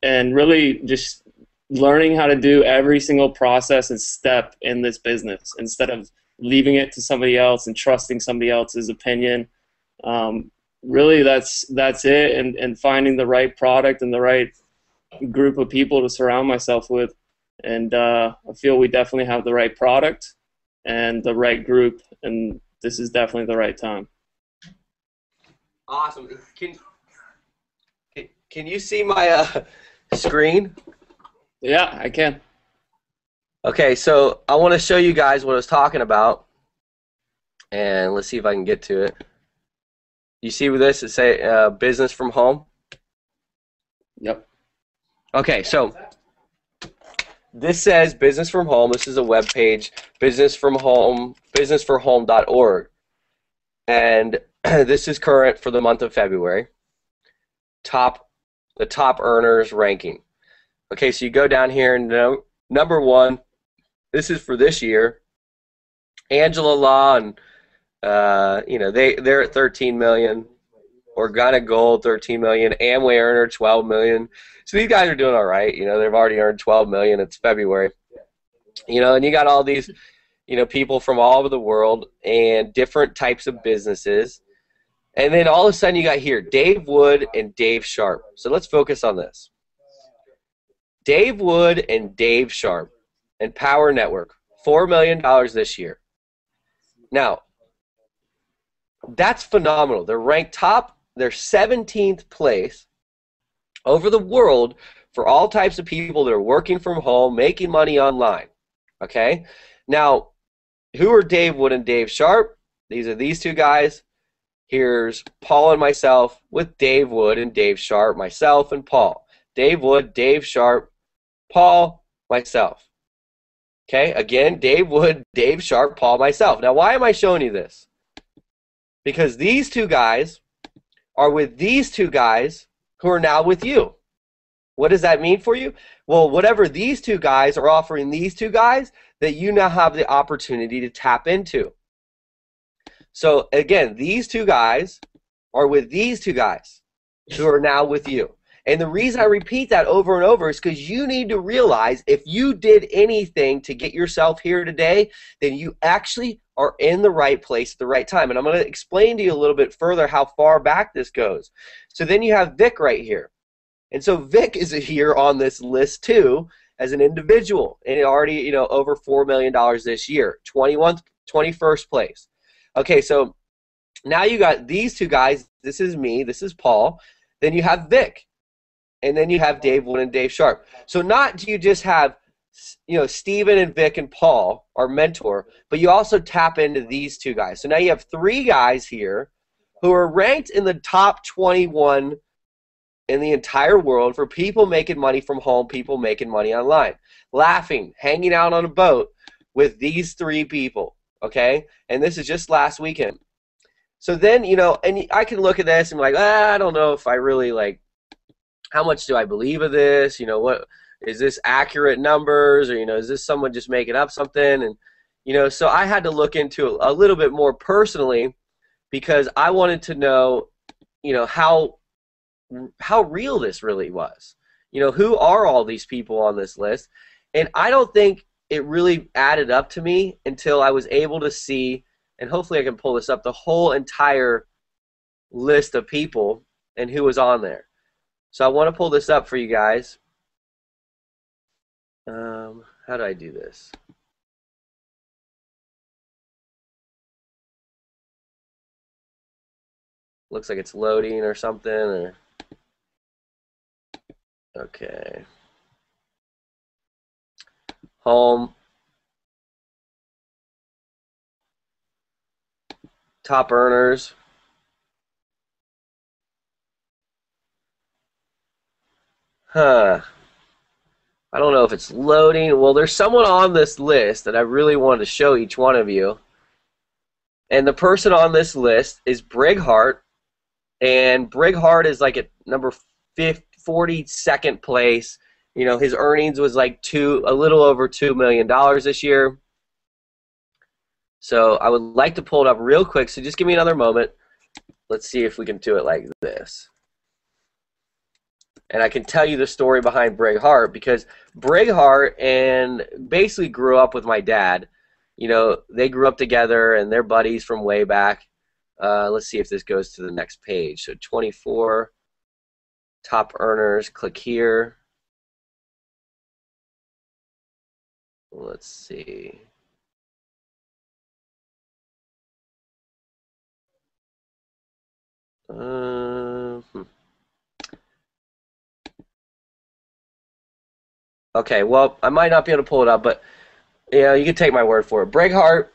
And really just learning how to do every single process and step in this business instead of leaving it to somebody else and trusting somebody else's opinion. Really, that's it, and finding the right product and the right group of people to surround myself with. And I feel we definitely have the right product and the right group, and this is definitely the right time. Awesome. Can you see my screen? Yeah, I can. Okay, so I want to show you guys what I was talking about, and let's see if I can get to it. You see with this, it say business from home. Yep. Okay, so this says Business from Home. This is a web page, businessforhome.org. And this is current for the month of February. The top earners ranking. Okay, so you go down here and number one, this is for this year. Angela Law and they're at 13 million. Organic Gold 13 million. Amway earner 12 million. So these guys are doing all right. They've already earned 12 million. It's February. And you got all these people from all over the world and different types of businesses. And then all of a sudden you got here Dave Wood and Dave Sharp. So let's focus on this. Dave Wood and Dave Sharp and Power Network, $4 million this year. Now, that's phenomenal. They're ranked top. They're 17th place over the world for all types of people that are working from home, making money online. Okay? Now, who are Dave Wood and Dave Sharp? These are these two guys. Here's Paul and myself with Dave Wood and Dave Sharp, myself and Paul. Dave Wood, Dave Sharp, Paul, myself. Okay? Again, Dave Wood, Dave Sharp, Paul, myself. Now, why am I showing you this? Because these two guys are with these two guys who are now with you. What does that mean for you? Well, whatever these two guys are offering these two guys, that you now have the opportunity to tap into. So again, these two guys are with these two guys who are now with you. And the reason I repeat that over and over is because you need to realize if you did anything to get yourself here today, then you actually are in the right place at the right time. And I'm going to explain to you a little bit further how far back this goes. So then you have Vic right here. And so Vic is here on this list too as an individual. And already, over $4 million this year, 21st place. Okay, so now you got these two guys. This is me. This is Paul. Then you have Vic. And then you have Dave Wood and Dave Sharp. So not do you just have, Steven and Vic and Paul, our mentor, but you also tap into these two guys. So now you have three guys here who are ranked in the top 21 in the entire world for people making money from home, people making money online. Laughing, hanging out on a boat with these three people, okay? And this is just last weekend. So then, and I can look at this and be like, I don't know if I really how much do I believe of this? What is this accurate numbers, or is this someone just making up something? And so I had to look into a little bit more personally because I wanted to know, how real this really was. Who are all these people on this list? And I don't think it really added up to me until I was able to see, and hopefully I can pull this up, the whole entire list of people and who was on there. So I want to pull this up for you guys. How do I do this? Looks like it's loading or something. Okay. Home. Top earners. I don't know if it's loading. Well, there's someone on this list that I really wanted to show each one of you. And the person on this list is Brig Hart. And Brig Hart is at number 42nd place. His earnings was a little over $2 million this year. So I would like to pull it up real quick. So just give me another moment. Let's see if we can do it like this. And I can tell you the story behind Brig Hart because Brig Hart and basically grew up with my dad. They grew up together and they're buddies from way back. Let's see if this goes to the next page. So 24 top earners. Click here. Let's see. Okay, well, I might not be able to pull it up, but you can take my word for it. Brig Hart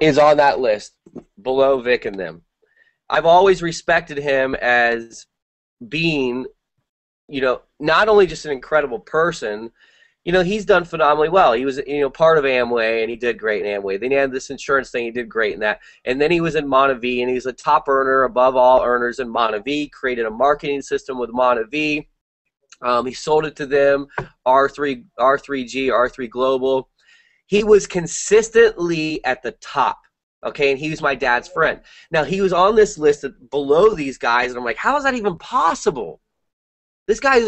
is on that list below Vic and them. I've always respected him as being not only just an incredible person, he's done phenomenally well. He was, part of Amway, and he did great in Amway. Then he had this insurance thing. He did great in that. And then he was in Monavie, and he's a top earner above all earners in Monavie, created a marketing system with Monavie. He sold it to them, R3G, R3 Global. He was consistently at the top, okay, and he was my dad's friend. Now, he was on this list below these guys, and I'm like, how is that even possible? This guy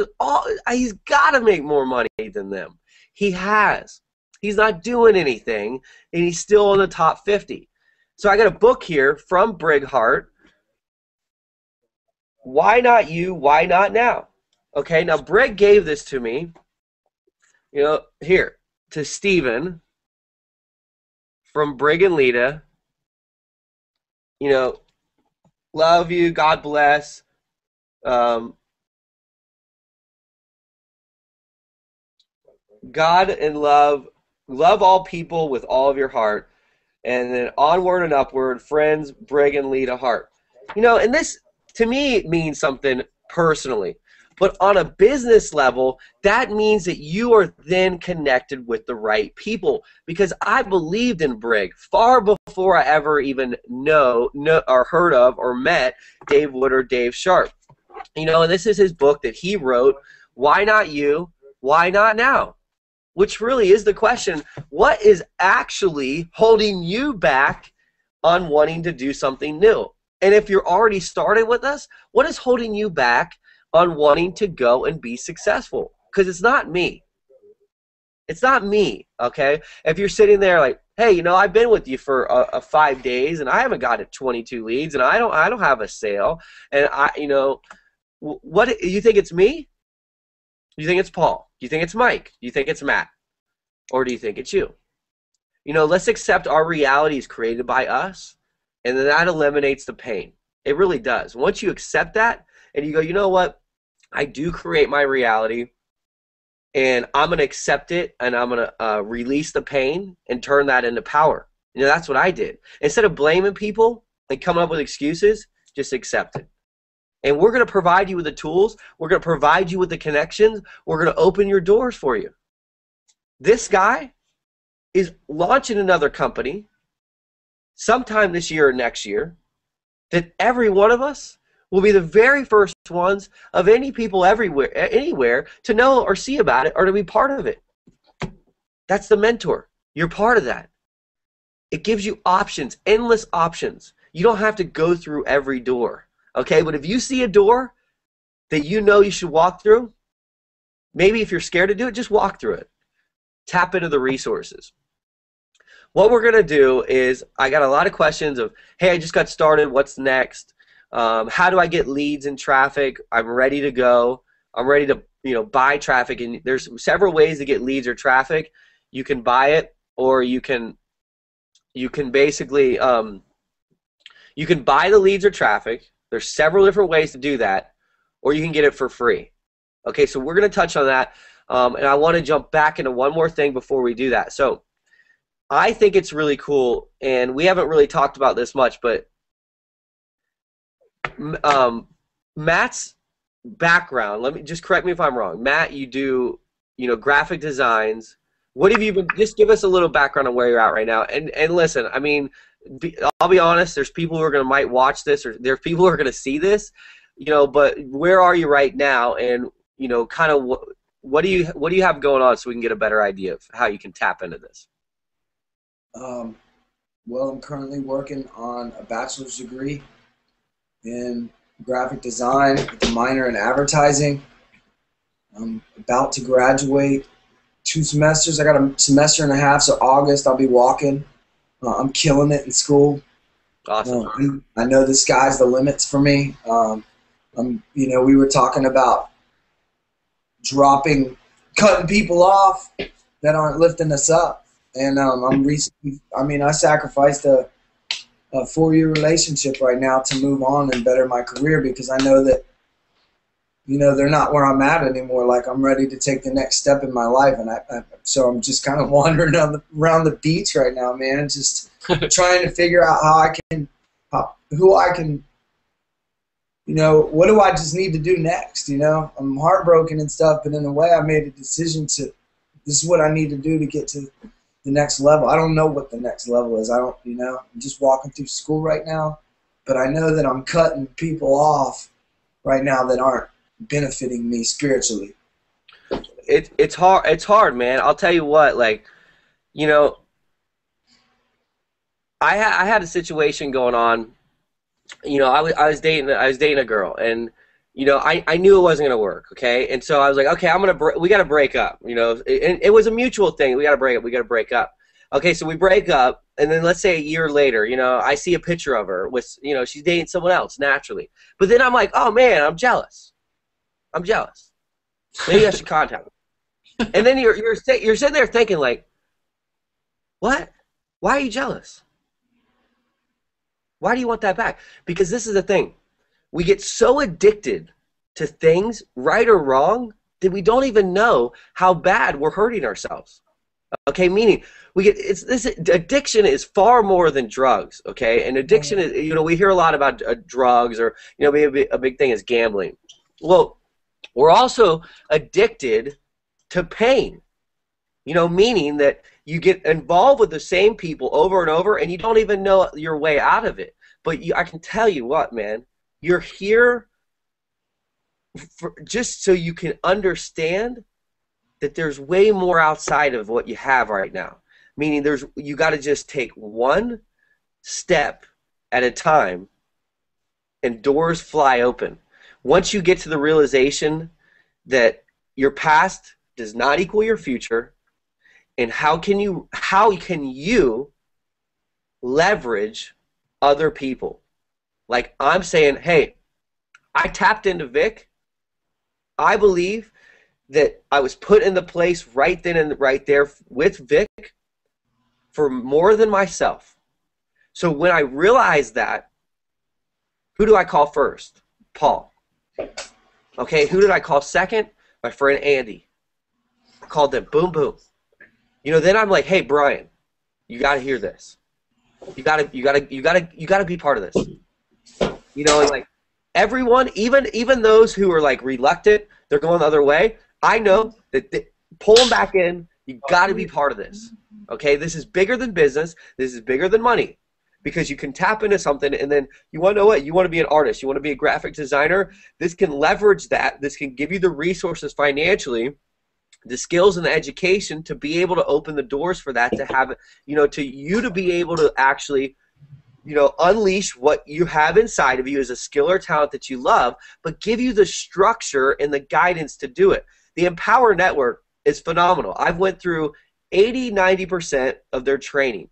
he's got to make more money than them. He has. He's not doing anything, and he's still in the top 50. So I got a book here from Brighart. Why Not You, Why Not Now? Okay, now Brig gave this to me, here, to Steven from Brig and Lita. Love you, God bless. God and love all people with all of your heart, and then onward and upward, friends, Brig and Lita Hart. And this, to me, means something personally. But on a business level, that means that you are then connected with the right people. Because I believed in Brig far before I ever even know or heard of or met Dave Wood or Dave Sharp. And this is his book that he wrote, Why Not You, Why Not Now? Which really is the question, what is actually holding you back on wanting to do something new? And if you're already started with us, what is holding you back on wanting to go and be successful? Because it's not me. It's not me, okay? If you're sitting there like, hey, I've been with you for 5 days and I haven't got 22 leads and I don't have a sale, and what you think it's me? Do you think it's Paul? Do you think it's Mike? Do you think it's Matt? Or do you think it's you? Let's accept our reality is created by us, and then that eliminates the pain. It really does. Once you accept that and you go, you know what? I do create my reality, and I'm going to accept it, and I'm going to release the pain and turn that into power. That's what I did. Instead of blaming people and coming up with excuses, just accept it. And we're going to provide you with the tools. We're going to provide you with the connections. We're going to open your doors for you. This guy is launching another company sometime this year or next year that every one of us will be the very first ones of any people anywhere to know or see about it or to be part of it. That's the mentor. You're part of that. It gives you options, endless options. You don't have to go through every door. Okay, but if you see a door that you should walk through, maybe if you're scared to do it, just walk through it. Tap into the resources. What we're going to do is, I got a lot of questions of, hey, I just got started, what's next? How do I get leads and traffic? I'm ready to go. I'm ready to buy traffic. And there's several ways to get leads or traffic. You can buy it, or you can basically you can buy the leads or traffic. There's several different ways to do that, or you can get it for free. Okay, so we're going to touch on that, and I want to jump back into one more thing before we do that. So I think it's really cool, and we haven't really talked about this much, but Matt's background, let me just correct me if I'm wrong. Matt, you do graphic designs. What have you been, just give us a little background on where you're at right now. And listen, I mean, I'll be honest, there's people who might watch this, or there's people who are going to see this, but where are you right now, and kind of what do you have going on, so we can get a better idea of how you can tap into this? Well, I'm currently working on a bachelor's degree in graphic design with a minor in advertising. I'm about to graduate 2 semesters. I got a semester and a half, so August I'll be walking. I'm killing it in school. Awesome. I know the sky's the limits for me. We were talking about cutting people off that aren't lifting us up. And I sacrificed a 4-year relationship right now to move on and better my career, because I know that, they're not where I'm at anymore. Like, I'm ready to take the next step in my life, and so I'm just kind of wandering around the beach right now, man, just trying to figure out who I can you know, what do I just need to do next? You know, I'm heartbroken and stuff, but in a way I made a decision to, this is what I need to do to get to the next level. I don't know what the next level is. I don't, you know, I'm just walking through school right now, but I know that I'm cutting people off right now that aren't benefiting me spiritually. It's hard, man. I'll tell you what, like, you know, I had a situation going on. You know, I was dating a girl, and you know, I knew it wasn't gonna work. Okay, and so I was like, okay, we gotta break up. You know, and it was a mutual thing. We gotta break up. Okay, so we break up, and then let's say a year later, you know, I see a picture of her with, you know, she's dating someone else naturally. But then I'm like, oh man, I'm jealous. Maybe I should contact her. And then you're sitting there thinking like, what? Why are you jealous? Why do you want that back? Because this is the thing. We get so addicted to things, right or wrong, that we don't even know how bad we're hurting ourselves. Okay, meaning this addiction is far more than drugs. Okay, and addiction is, you know, we hear a lot about drugs, or, you know, maybe a big thing is gambling. Well, we're also addicted to pain. You know, meaning that you get involved with the same people over and over, and you don't even know your way out of it. But I can tell you what, man, you're here just so you can understand that there's way more outside of what you have right now. Meaning you got to just take one step at a time, and doors fly open. Once you get to the realization that your past does not equal your future, and how can you leverage other people? Like I'm saying, hey, I tapped into Vic. I believe that I was put in the place right then and right there with Vic for more than myself. So when I realized that, who do I call first? Paul. Okay, who did I call second? My friend Andy. I called them. Boom, boom. You know, then I'm like, hey, Brian, you got to hear this. You got to be part of this. You know, like everyone, even those who are like reluctant, they're going the other way. I know that pull them back in. You got to be part of this. Okay, this is bigger than business. This is bigger than money, because you can tap into something, and then you want to know what? You want to be an artist. You want to be a graphic designer. This can leverage that. This can give you the resources financially, the skills and the education to be able to open the doors for that, to have, you know, to be able to actually, you know, unleash what you have inside of you as a skill or talent that you love, but give you the structure and the guidance to do it. The Empower Network is phenomenal. I've went through 80–90% of their training.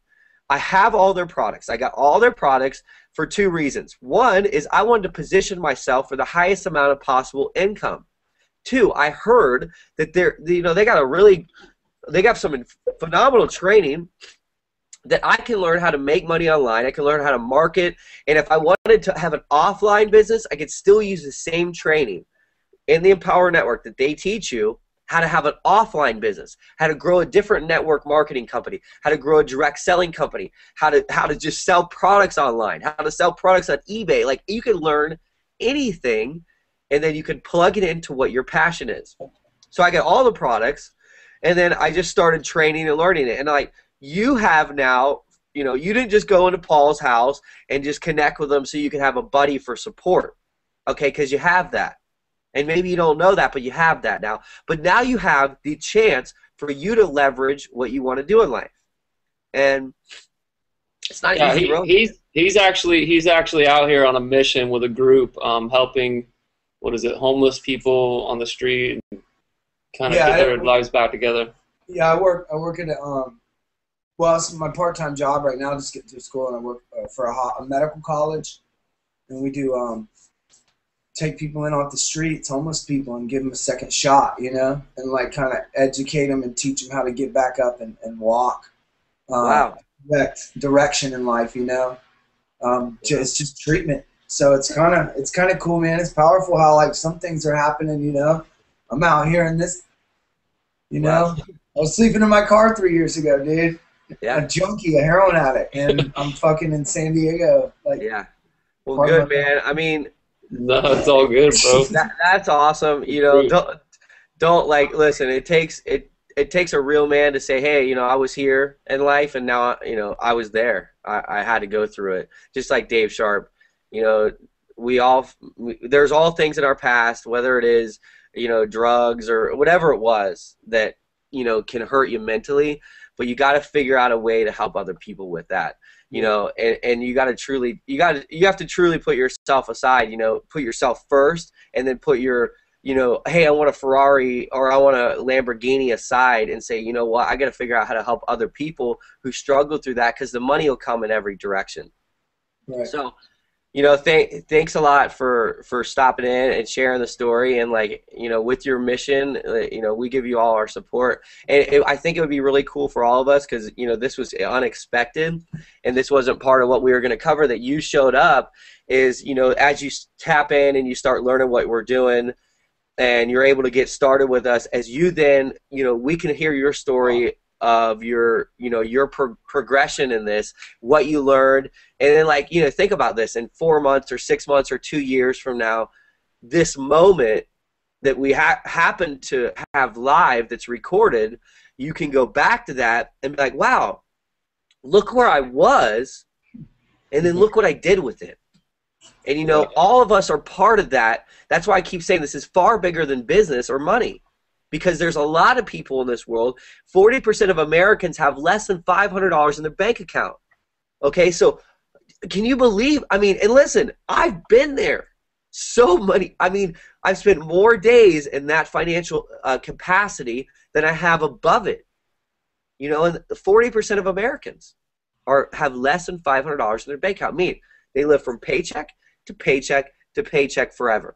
I have all their products. I got all their products for two reasons. One is I wanted to position myself for the highest amount of possible income. Two, I heard that they got some phenomenal training that I can learn how to make money online. I can learn how to market, and if I wanted to have an offline business, I could still use the same training in the Empower Network that they teach you how to have an offline business, how to grow a different network marketing company, how to grow a direct selling company, how to just sell products online, how to sell products on eBay. Like, you can learn anything, and then you can plug it into what your passion is. So I got all the products, and then I just started training and learning it. And like, you have now, you know, you didn't just go into Paul's house and just connect with him so you can have a buddy for support, okay, because you have that. And maybe you don't know that, but you have that now. But now you have the chance for you to leverage what you want to do in life. And it's not an easy road. He's actually out here on a mission with a group, helping, homeless people on the street, and kind of get their lives back together. Yeah, I work at it's my part-time job right now. Just get through school, and I work for a medical college, and we do take people in off the streets, homeless people, and give them a second shot, you know, and like kind of educate them and teach them how to get back up and walk. Wow. Direction in life, you know. It's just treatment. So it's kind of cool, man. It's powerful how like some things are happening, you know. I'm out here in this, you know. I was sleeping in my car 3 years ago, dude. Yeah. A junkie, a heroin addict, and I'm fucking in San Diego. Like, yeah. Well, good, man. I mean, No, it's all good, bro. That's awesome. You know, don't like listen. It takes a real man to say, hey, you know, I was here in life, and now you know I was there. I had to go through it, just like Dave Sharp. You know, there's all things in our past, whether it is, you know, drugs or whatever it was that, you know, can hurt you mentally, but you got to figure out a way to help other people with that, you know, and you have to truly put yourself aside, you know, put yourself first, and then put your, you know, hey, I want a Ferrari or I want a Lamborghini aside, and say, you know what, I got to figure out how to help other people who struggle through that, because the money will come in every direction. Right. So, you know, thanks a lot for stopping in and sharing the story, and like, you know, with your mission, you know, we give you all our support, and I think it would be really cool for all of us, because, you know, this was unexpected, and this wasn't part of what we were going to cover, that you showed up, is, you know, as you tap in and you start learning what we're doing, and you're able to get started with us, as you then, you know, we can hear your story of your, you know, your progression in this, what you learned, and then, like, you know, think about this in 4 months or 6 months or 2 years from now, this moment that we happen to have live that's recorded, you can go back to that and be like, wow, look where I was, and then look what I did with it. And, you know, all of us are part of that. That's why I keep saying this is far bigger than business or money. Because there's a lot of people in this world, 40% of Americans have less than $500 in their bank account. Okay, so can you believe, I mean, and listen, I've been there. So many, I mean, I've spent more days in that financial capacity than I have above it. You know, and 40% of Americans have less than $500 in their bank account. Meaning they live from paycheck to paycheck to paycheck forever.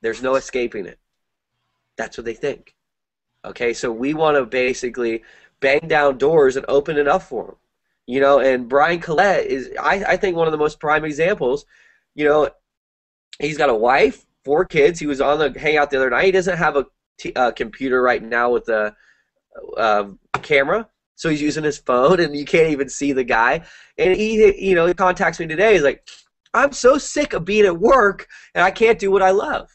There's no escaping it. That's what they think. Okay, so we want to basically bang down doors and open it up for them. You know, and Brian Collette is, I think, one of the most prime examples. You know, he's got a wife, 4 kids. He was on the Hangout the other night. He doesn't have a computer right now with a camera, so he's using his phone, and you can't even see the guy. And he, you know, he contacts me today. He's like, I'm so sick of being at work, and I can't do what I love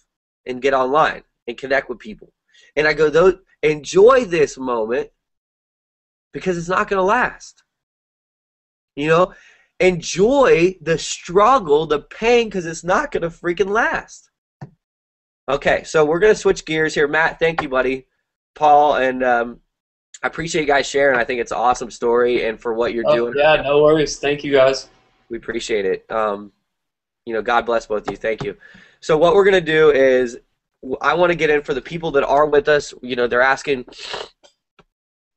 and get online and connect with people. And I go, enjoy this moment, because it's not going to last. You know, enjoy the struggle, the pain, because it's not going to freaking last. Okay, so we're going to switch gears here. Matt, thank you, buddy. Paul, and I appreciate you guys sharing. I think it's an awesome story, and for what you're doing. Yeah, no worries. Thank you, guys. We appreciate it. You know, God bless both of you. Thank you. So what we're going to do is, I want to get in for the people that are with us. You know, they're asking,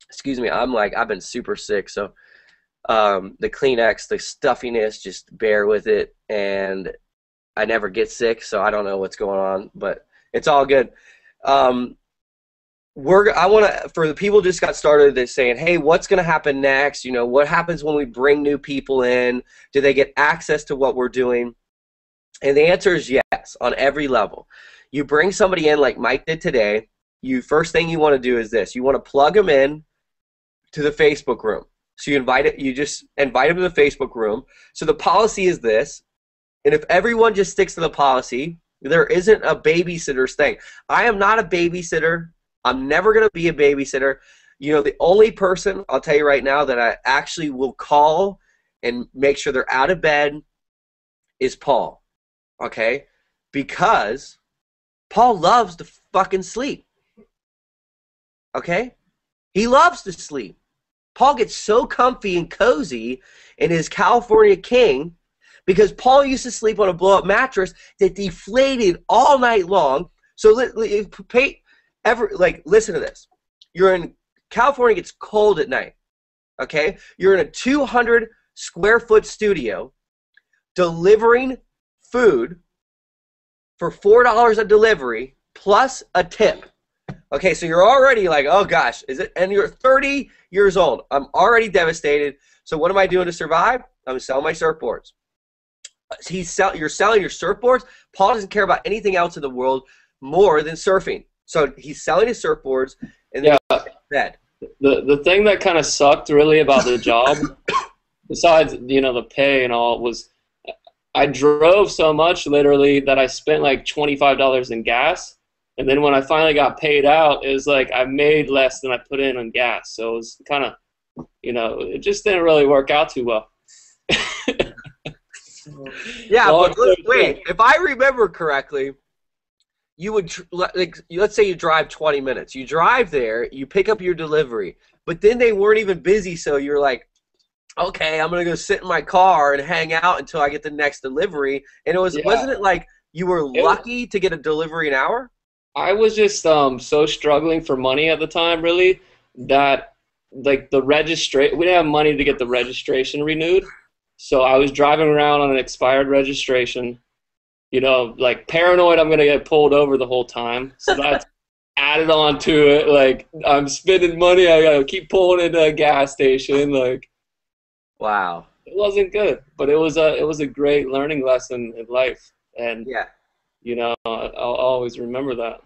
excuse me, I've been super sick, so the Kleenex, the stuffiness, just bear with it, and I never get sick, so I don't know what's going on, but it's all good. I want to, for the people who just got started, they're saying, hey, what's going to happen next? You know, what happens when we bring new people in? Do they get access to what we're doing? And the answer is yes, on every level. You bring somebody in like Mike did today, first thing you want to do is this. You want to plug them in to the Facebook room. So you just invite them to the Facebook room. So the policy is this, and if everyone just sticks to the policy, there isn't a babysitter's thing. I am not a babysitter. I'm never going to be a babysitter. You know, the only person, I'll tell you right now, that I actually will call and make sure they're out of bed is Paul, okay? Because Paul loves to fucking sleep, okay? He loves to sleep. Paul gets so comfy and cozy in his California King because Paul used to sleep on a blow-up mattress that deflated all night long. So listen to this. You're in California, it's cold at night, okay? You're in a 200-square-foot studio delivering food for $4 a delivery plus a tip. Okay, so you're already like, oh gosh, is it? And you're 30 years old. I'm already devastated. So what am I doing to survive? I'm selling my surfboards. You're selling your surfboards. Paul doesn't care about anything else in the world more than surfing. So he's selling his surfboards, and then he's in bed. The thing that kind of sucked really about the job, besides, you know, the pay and all, was I drove so much literally that I spent like $25 in gas. And then when I finally got paid out, it was like I made less than I put in on gas. So it was kind of, it just didn't really work out too well. Yeah, Long but story wait, short. if I remember correctly, you would let's say you drive 20 minutes. You drive there, you pick up your delivery, but then they weren't even busy, so you're like, okay, I'm gonna go sit in my car and hang out until I get the next delivery. And Yeah. wasn't it like you were lucky to get a delivery an hour? I was just so struggling for money at the time, really, that like we didn't have money to get the registration renewed. So I was driving around on an expired registration, like paranoid I'm going to get pulled over the whole time. So that's added on to it. Like, I'm spending money. I got to keep pulling into a gas station. Like, Wow. it wasn't good, but it was a great learning lesson in life. And, Yeah. I'll always remember that.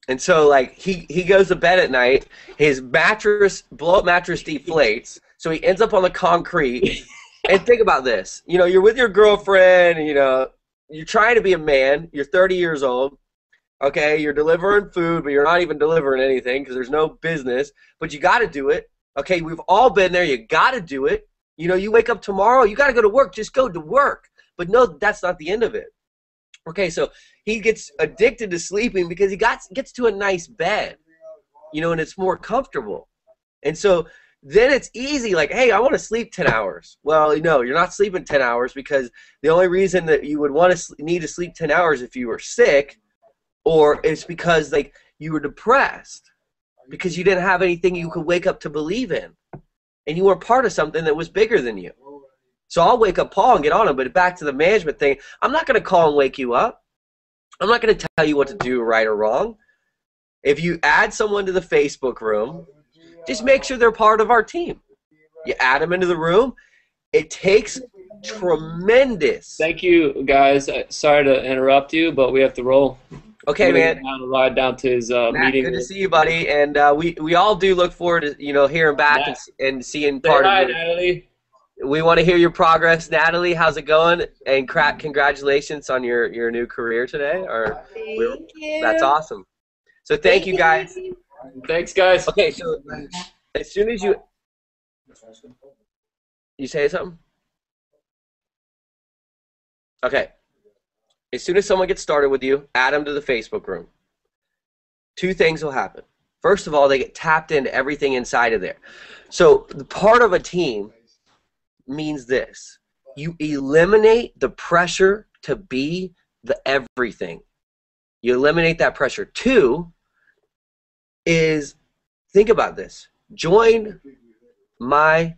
And so, like, he goes to bed at night. His blow-up mattress deflates, so he ends up on the concrete. And think about this. You're with your girlfriend, and, you're trying to be a man. You're 30 years old. Okay, you're delivering food, but you're not even delivering anything because there's no business. But you got to do it. Okay, we've all been there. You got to do it. You wake up tomorrow, you got to go to work. Just go to work. But no, that's not the end of it. Okay, so he gets addicted to sleeping because he gets to a nice bed, and it's more comfortable. And so then it's easy, like, hey, I want to sleep 10 hours. Well, no, you're not sleeping 10 hours because the only reason that you would need to sleep 10 hours if you were sick, or it's because, like, you were depressed because you didn't have anything you could wake up to believe in. And you were part of something that was bigger than you. So I'll wake up Paul and get on him, but back to the management thing, I'm not going to call and wake you up. I'm not going to tell you what to do right or wrong. If you add someone to the Facebook room, just make sure they're part of our team. You add them into the room. It takes tremendous. Thank you, guys. Sorry to interrupt you, but we have to roll. Okay, man. Ride down to his Matt, meeting. good to see you, buddy. And we all do look forward to hearing back and seeing part Say hi, of it. Natalie. We want to hear your progress, Natalie. How's it going? And congratulations on your new career today. Thank you. That's awesome. So thank you, guys. Thanks, guys. Okay, so as soon as you say something. Okay. As soon as someone gets started with you, add them to the Facebook room. Two things will happen. First of all, they get tapped into everything inside of there. So the part of a team means this. You eliminate the pressure to be the everything. You eliminate that pressure. Two is, think about this. Join my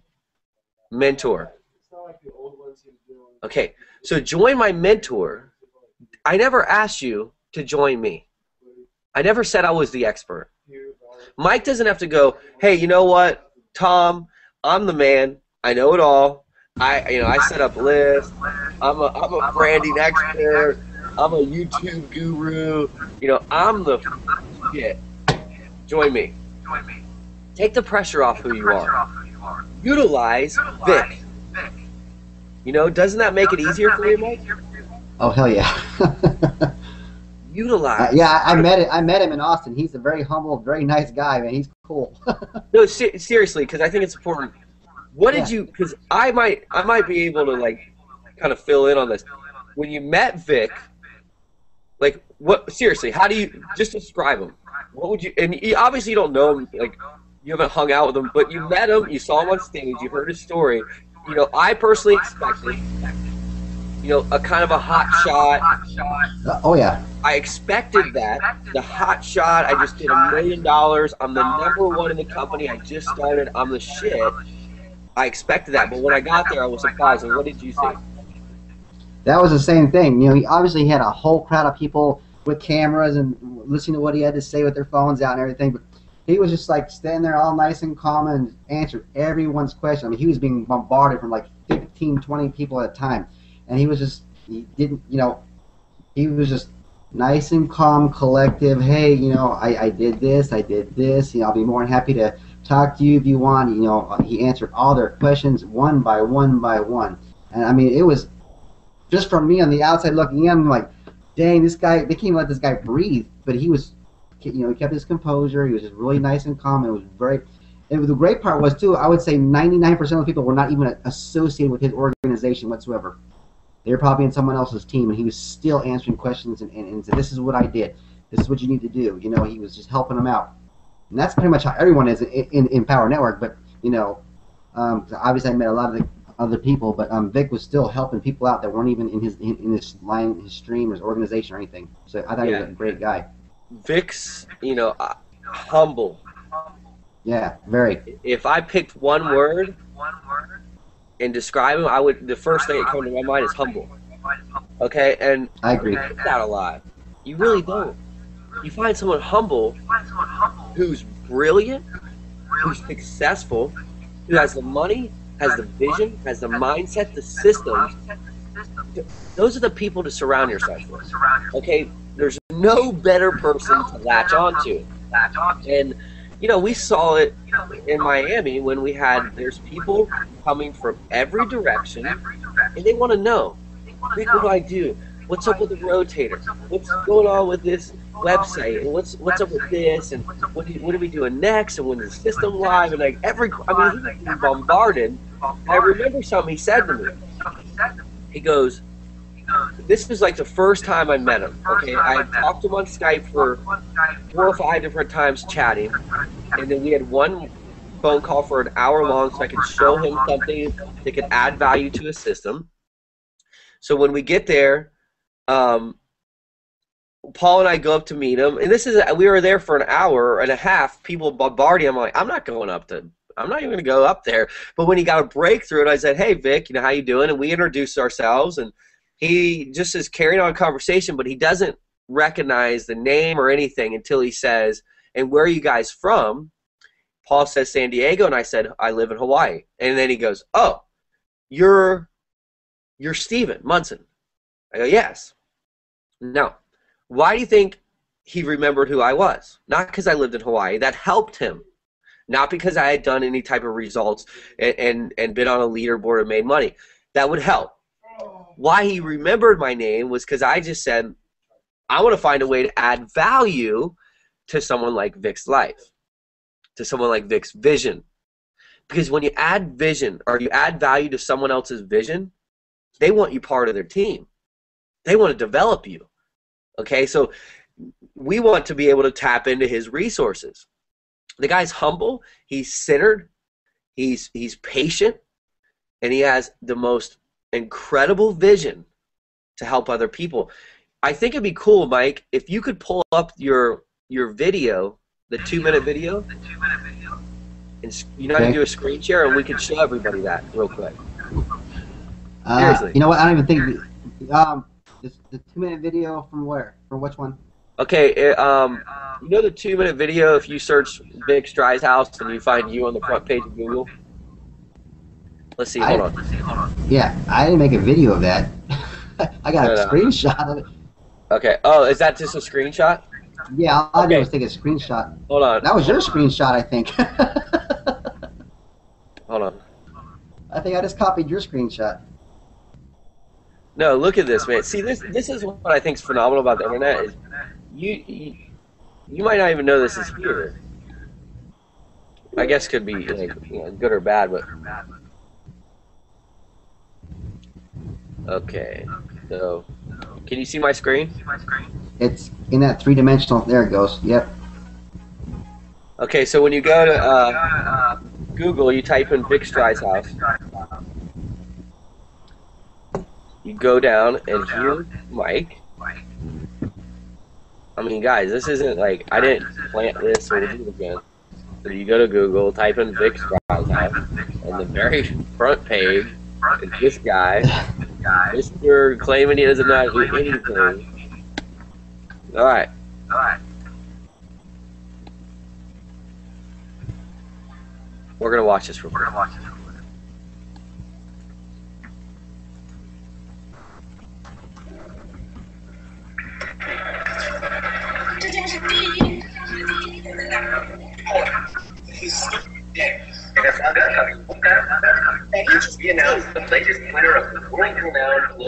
mentor. Okay, so join my mentor. I never asked you to join me. I never said I was the expert. Mike doesn't have to go, hey, you know what, Tom, I'm the man. I know it all. I set up lists. I'm a branding expert. I'm a YouTube guru. I'm the shit. Join me. Take the pressure off who you are. Utilize Vic. Doesn't that make it easier for you, Mike? Oh, hell yeah. Utilize. Yeah, I met him in Austin. He's a very humble, very nice guy, man. He's cool. No, seriously, because I think it's important. What did you? Because I might be able to kind of fill in on this. When you met Vic, what? Seriously, how do you just describe him? What would you? And obviously you don't know him. You haven't hung out with him, but you met him. You saw him on stage. You heard his story. I personally expected, a kind of a hot shot. Oh yeah. I expected that. The hot shot. I just did $1 million. I'm the #1 in the company. I just started. I'm the shit. I expected that, but when I got there, I was surprised. And what did you see? That was the same thing. He obviously had a whole crowd of people with cameras and listening to what he had to say with their phones out and everything. But he was just standing there all nice and calm and answered everyone's question. I mean, he was being bombarded from 15, 20 people at a time. And he was just, he was just nice and calm, collective. Hey, I did this, I did this. I'll be more than happy to talk to you if you want. He answered all their questions one by one by one. And I mean, it was just from me on the outside looking in, I'm like, dang, this guy, they can't even let this guy breathe. But he was, you know, he kept his composure. He was just really nice and calm. It was very, and the great part was, too, I would say 99% of the people were not even associated with his organization whatsoever. They were probably in someone else's team, and he was still answering questions and said, this is what I did. This is what you need to do. You know, he was just helping them out. And that's pretty much how everyone is in Power Network. But, you know, obviously I met a lot of the other people, but Vic was still helping people out that weren't even in his line, his stream, or his organization or anything. So I thought he was a great guy. Vic's, you know, humble. Yeah, very. If I picked one word and describe him, the first thing that came to my mind is humble. Okay, and I agree. You get that a lot. You really don't. You find someone humble, who's brilliant, who's successful, who has the money, has the vision, has the mindset, the systems. Those are the people to surround yourself with. Okay, there's no better person to latch onto. And you know, we saw it in Miami when there's people coming from every direction, and they want to know, Rick, what do I do? What's up with the rotator? What's going on with this website? And what's up with this? And what are we doing next? And when is the system live? And like he was being bombarded. And I remember something he said to me. He goes, this was like the first time I met him. Okay, I talked to him on Skype for 4 or 5 different times chatting, and then we had one phone call for an hour long so I could show him something that could add value to his system. So when we get there, Paul and I go up to meet him, and we were there for an hour and a half. People bombarding him. I'm like, I'm not even going to go up there. But when he got a breakthrough, and I said, hey, Vic, you know, how you doing? And we introduced ourselves, and he just is carrying on a conversation, but he doesn't recognize the name or anything until he says, and where are you guys from? Paul says San Diego, and I said, I live in Hawaii. And then he goes, oh, you're Steven Munson. I go, yes. Now, why do you think he remembered who I was? Not because I lived in Hawaii. That helped him. Not because I had done any type of results and been on a leaderboard and made money. That would help. Why he remembered my name was because I just said, I want to find a way to add value to someone like Vic's life, to someone like Vic's vision. Because when you add vision or you add value to someone else's vision, they want you part of their team. They want to develop you. Okay, so we want to be able to tap into his resources. The guy's humble, he's centered, he's patient, and he has the most incredible vision to help other people. I think it'd be cool, Mike, if you could pull up your video, the 2-minute video, and you know how to do a screen share, and we could show everybody that real quick. Seriously. You know what? I don't even think the 2-minute video from where? From which one? Okay, you know the 2-minute video, if you search Vic Strauss house and you find you on the front page of Google? Let's see, hold on. Yeah, I didn't make a video of that. I got a screenshot of it. Okay, oh, is that just a screenshot? Yeah, all I did was take a screenshot. Hold on. That was your screenshot, I think. Hold on. I think I just copied your screenshot. No, look at this, man. See, this is what I think is phenomenal about the internet. Is you might not even know this is here. I guess could be like, you know, good or bad, but okay. So, can you see my screen? It's in that 3-dimensional. There it goes. Yep. Okay, so when you go to Google, you type in Vic Strauss house. You go down and here's Mike. I mean, guys, this isn't like I didn't plant this or do it again. So you go to Google, type in Vic Strauss house, and the very front page is this guy, Mr. claiming he doesn't know how to do anything. All right. We're gonna watch this real quick. We announced the latest winner of the world-renowned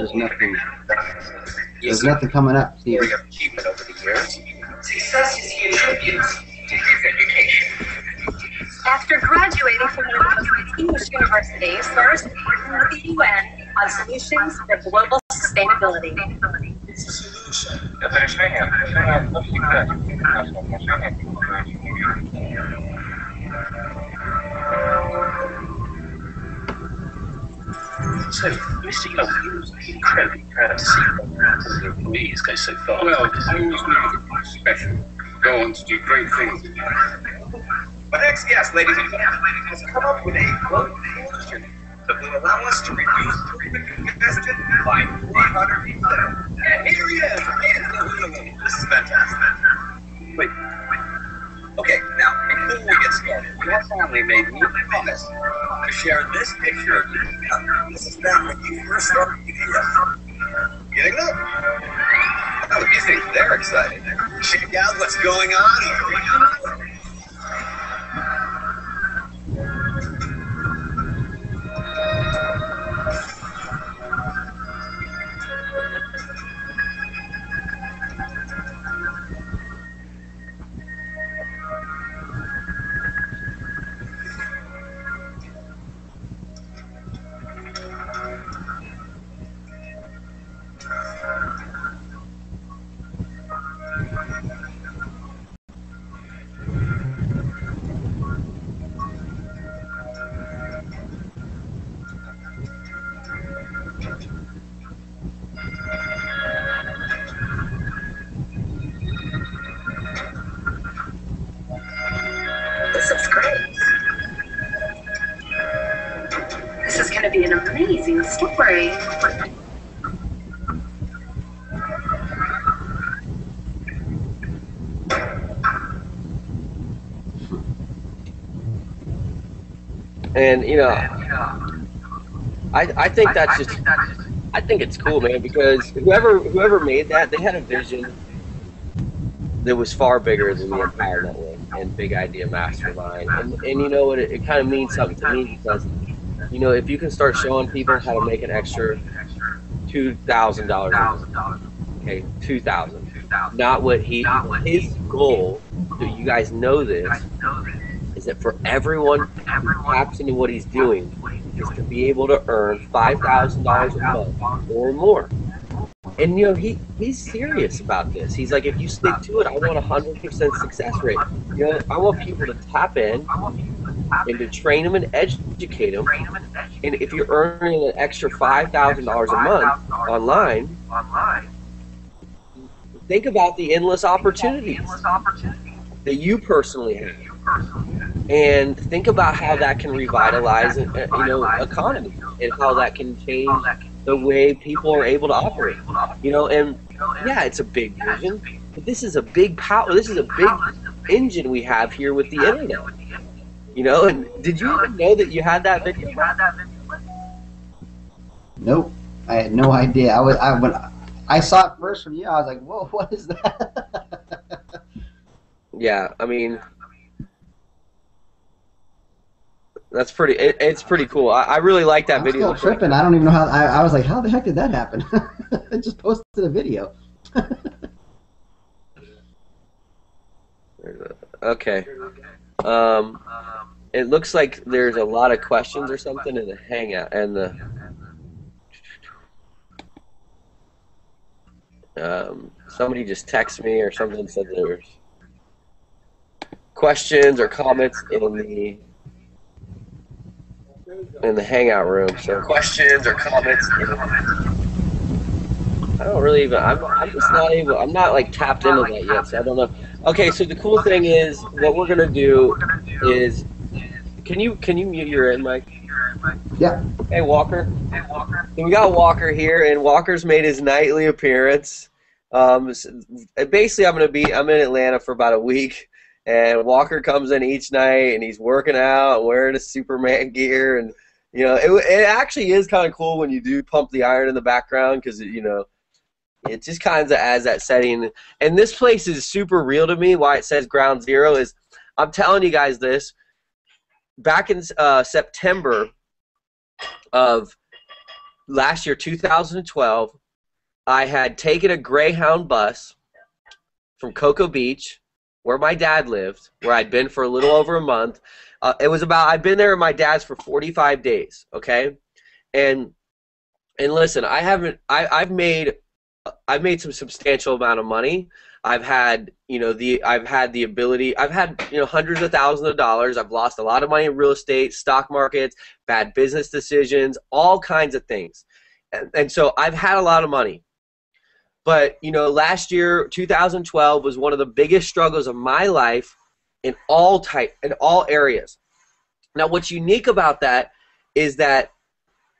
There's nothing coming up, Steve. area of achievement over the years. Success is he attributes to his education. After graduating from one of the most distinguished universities, first working with the UN on solutions for global sustainability. So, Mr. Young, you was incredibly proud to see the employees go so far. Well, I always knew that I was special. Go on to do great things. My next guest, ladies and gentlemen, has come up with a global solution that will allow us to reduce treatment congestion by 300%. And here he is, ladies and gentlemen. This is fantastic. Wait. Okay, now, before we get started, your family made me a promise to share this picture of you. This is back when you first started PBS. Getting up? Oh, you think they're excited. Check out what's going on here. This is great. This is going to be an amazing story. And you know, I think that's just, I think it's cool, man, because whoever made that, they had a vision that was far bigger than the Empire Network and Big Idea Mastermind. And you know what, it kind of means something to me, because you know, if you can start showing people how to make an extra $2,000, okay, $2,000, not what his goal, so you guys know this, is that for everyone who taps into what he's doing is to be able to earn $5,000 a month or more. And you know, he's serious about this. He's like, if you stick to it, I want 100% success rate. You know, I want people to tap in and to train them and educate them. And if you're earning an extra $5,000 a month online, think about the endless opportunities that you personally have. And think about how that can revitalize, you know, economy, and how that can change the way people are able to operate. You know, and yeah, it's a big vision, but this is a big power. This is a big engine we have here with the internet. You know, and did you even know that you had that video? Nope, I had no idea. When I saw it first from you, I was like, whoa, what is that? Yeah, I mean, that's pretty. It's pretty cool. I really like that video. I'm still tripping. I don't even know how. I was like, how the heck did that happen? I just posted a video. Okay. It looks like there's a lot of questions or something in the Hangout and the. Somebody just texted me or something, said there's questions or comments in the Hangout room. So questions or comments. I don't really even. I'm just not able. I'm not like tapped into that yet, so I don't know. Okay, so the cool thing is, what we're gonna do is, can you mute your end mic? Yeah. Hey Walker. So we got Walker here, and Walker's made his nightly appearance. Basically, I'm in Atlanta for about a week. And Walker comes in each night, and he's working out, wearing his Superman gear, and you know, it actually is kind of cool when you do pump the iron in the background, because you know, it just kind of adds that setting. And this place is super real to me. Why it says Ground Zero is, I'm telling you guys this. back in September of last year, 2012, I had taken a Greyhound bus from Cocoa Beach, where my dad lived, where I'd been for a little over a month. I'd been there with my dad's for 45 days, okay? And listen, I've made some substantial amount of money. I've had the ability. I've had hundreds of thousands of dollars. I've lost a lot of money in real estate, stock markets, bad business decisions, all kinds of things. And so I've had a lot of money. But last year, 2012, was one of the biggest struggles of my life in all areas. Now, what's unique about that is that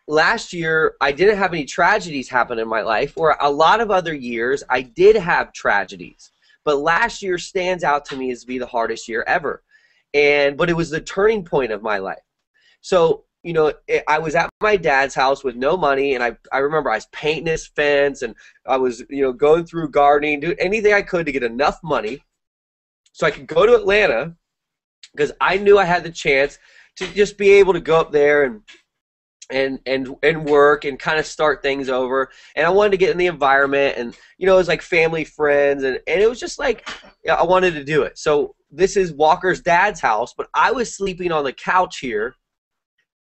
last year, I didn't have any tragedies happen in my life, where a lot of other years I did have tragedies. But last year stands out to me as to be the hardest year ever. But it was the turning point of my life. So, I was at my dad's house with no money, and I remember I was painting his fence, and I was, going through gardening, doing anything I could to get enough money so I could go to Atlanta, because I knew I had the chance to just be able to go up there and work and kind of start things over. And I wanted to get in the environment, and it was like family, friends, and it was just like I wanted to do it. So this is Walker's dad's house, but I was sleeping on the couch here,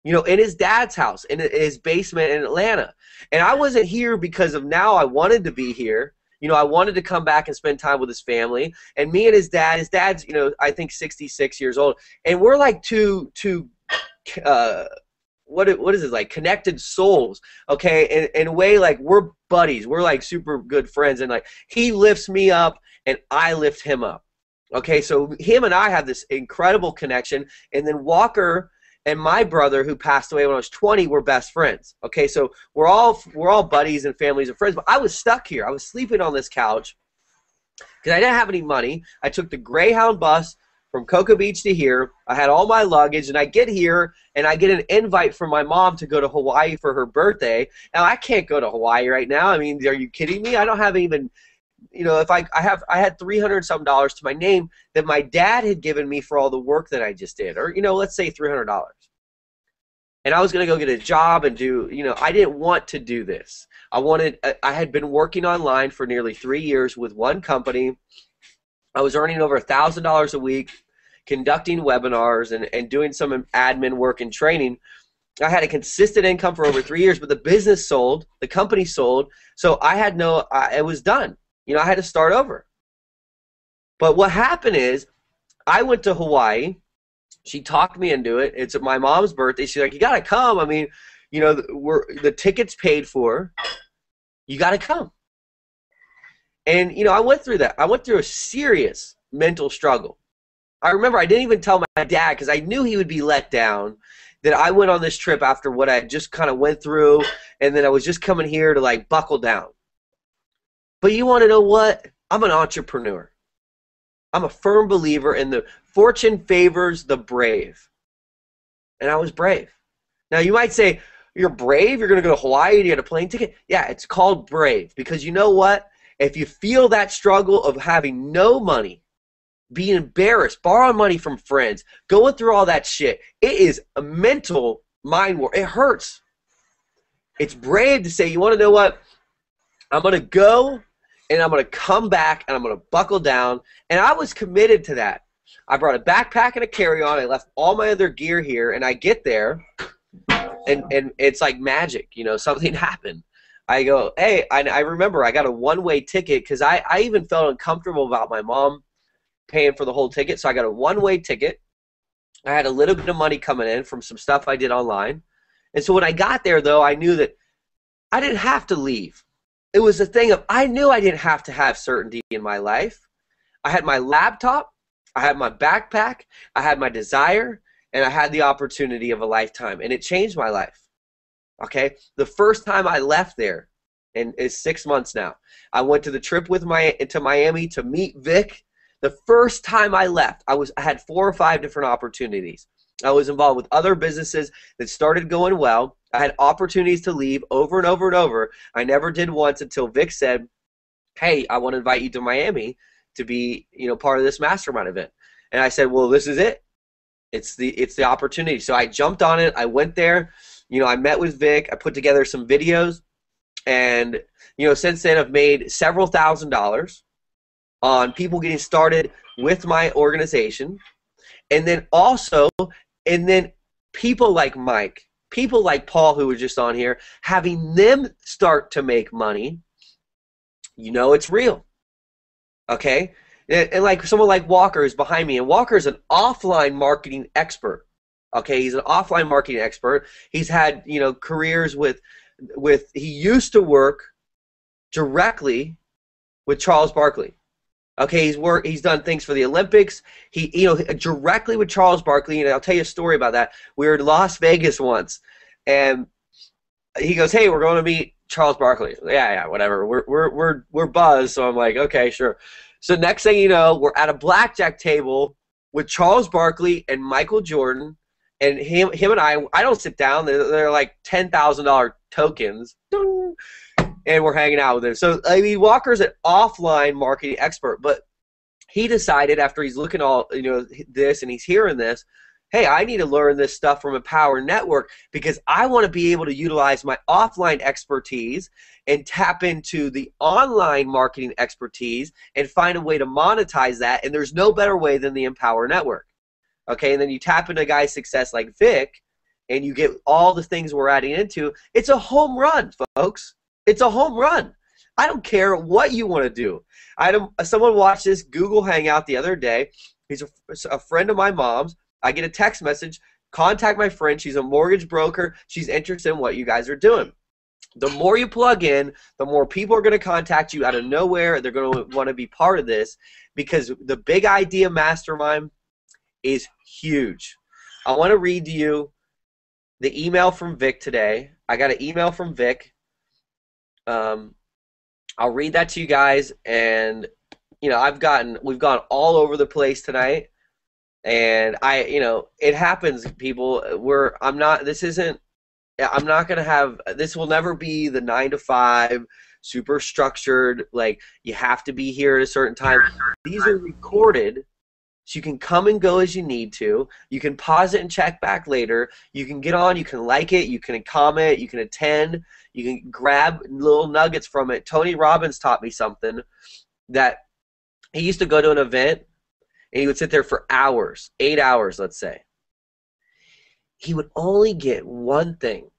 in his dad's house, in his basement in Atlanta. And I wasn't here because of now I wanted to be here. I wanted to come back and spend time with his family. And me and his dad's, I think 66 years old. And we're like two what is it, like connected souls, okay? In a way, like we're buddies. We're like super good friends. And like he lifts me up and I lift him up. Okay, so him and I have this incredible connection. And then Walker and my brother, who passed away when I was 20, were best friends. Okay, so we're all buddies and families and friends. But I was stuck here. I was sleeping on this couch because I didn't have any money. I took the Greyhound bus from Cocoa Beach to here. I had all my luggage, and I get here, and I get an invite from my mom to go to Hawaii for her birthday. Now, I can't go to Hawaii right now. I mean, are you kidding me? I don't have even, if I had $300 some to my name that my dad had given me for all the work that I just did, or let's say $300. And I was going to go get a job and do, I didn't want to do this. I had been working online for nearly 3 years with one company. I was earning over $1,000 a week, conducting webinars and doing some admin work and training. I had a consistent income for over 3 years, but the business sold, the company sold, so I had it was done. I had to start over. But what happened is I went to Hawaii. She talked me into it. It's my mom's birthday. She's like, you got to come. I mean, the ticket's paid for. You got to come. And, I went through that. I went through a serious mental struggle. I remember I didn't even tell my dad because I knew he would be let down that I went on this trip after what I just kind of went through, and then I was just coming here to, like, buckle down. But you want to know what? I'm an entrepreneur. I'm a firm believer in the fortune favors the brave. And I was brave. Now, you might say, you're brave? You're going to go to Hawaii and you get a plane ticket? Yeah, it's called brave because you know what? If you feel that struggle of having no money, being embarrassed, borrowing money from friends, going through all that shit, it is a mental mind war. It hurts. It's brave to say, you want to know what? I'm going to go and I'm going to come back and I'm going to buckle down. And I was committed to that. I brought a backpack and a carry-on. I left all my other gear here, and I get there, and it's like magic. Something happened. I go, hey, I remember I got a one-way ticket because I even felt uncomfortable about my mom paying for the whole ticket. So I got a one-way ticket. I had a little bit of money coming in from some stuff I did online. And so when I got there, though, I knew that I didn't have to leave. It was a thing of I knew I didn't have to have certainty in my life. I had my laptop, I had my backpack, I had my desire, and I had the opportunity of a lifetime. And it changed my life. Okay? The first time I left there, and it's 6 months now, I went to the trip to Miami to meet Vic. The first time I left, I had 4 or 5 different opportunities. I was involved with other businesses that started going well. I had opportunities to leave over and over and over. I never did once until Vic said, hey, I want to invite you to Miami to be, part of this mastermind event. And I said, well, this is it. It's the opportunity. So I jumped on it. I went there. I met with Vic. I put together some videos, and since then I've made several $1,000s on people getting started with my organization, and then people like Mike, people like Paul, who was just on here, having them start to make money. It's real. Okay? And like someone like Walker is behind me, and Walker is an offline marketing expert. Okay, he's an offline marketing expert. He's had careers with he used to work directly with Charles Barkley. Okay, he's done things for the Olympics. He directly with Charles Barkley, and I'll tell you a story about that. We were in Las Vegas once, and he goes, "Hey, we're going to meet Charles Barkley." Yeah, whatever. We're buzzed, so I'm like, okay, sure. So next thing you know, we're at a blackjack table with Charles Barkley and Michael Jordan, and him and I don't sit down. They're like $10,000 tokens, and we're hanging out with him. So I mean, Walker's an offline marketing expert, but he decided after he's looking all this and he's hearing this, hey, I need to learn this stuff from Empower Network because I want to be able to utilize my offline expertise and tap into the online marketing expertise and find a way to monetize that. And there's no better way than the Empower Network. Okay, and then you tap into a guy's success like Vic, and you get all the things we're adding into. It's a home run, folks. It's a home run. I don't care what you want to do. Someone watched this Google Hangout the other day. He's a friend of my mom's. I get a text message, contact my friend. She's a mortgage broker. She's interested in what you guys are doing. The more you plug in, the more people are going to contact you out of nowhere. They're going to want to be part of this because the Big Idea Mastermind is huge. I want to read to you the email from Vic today. I got an email from Vic. I'll read that to you guys, and we've gone all over the place tonight. And it happens, people. This will never be the 9 to 5 super structured, like you have to be here at a certain time. These are recorded, so you can come and go as you need to. You can pause it and check back later. You can get on, you can like it, you can comment, you can attend, you can grab little nuggets from it. Tony Robbins taught me something, that he used to go to an event and he would sit there for hours, 8 hours, let's say. He would only get one thing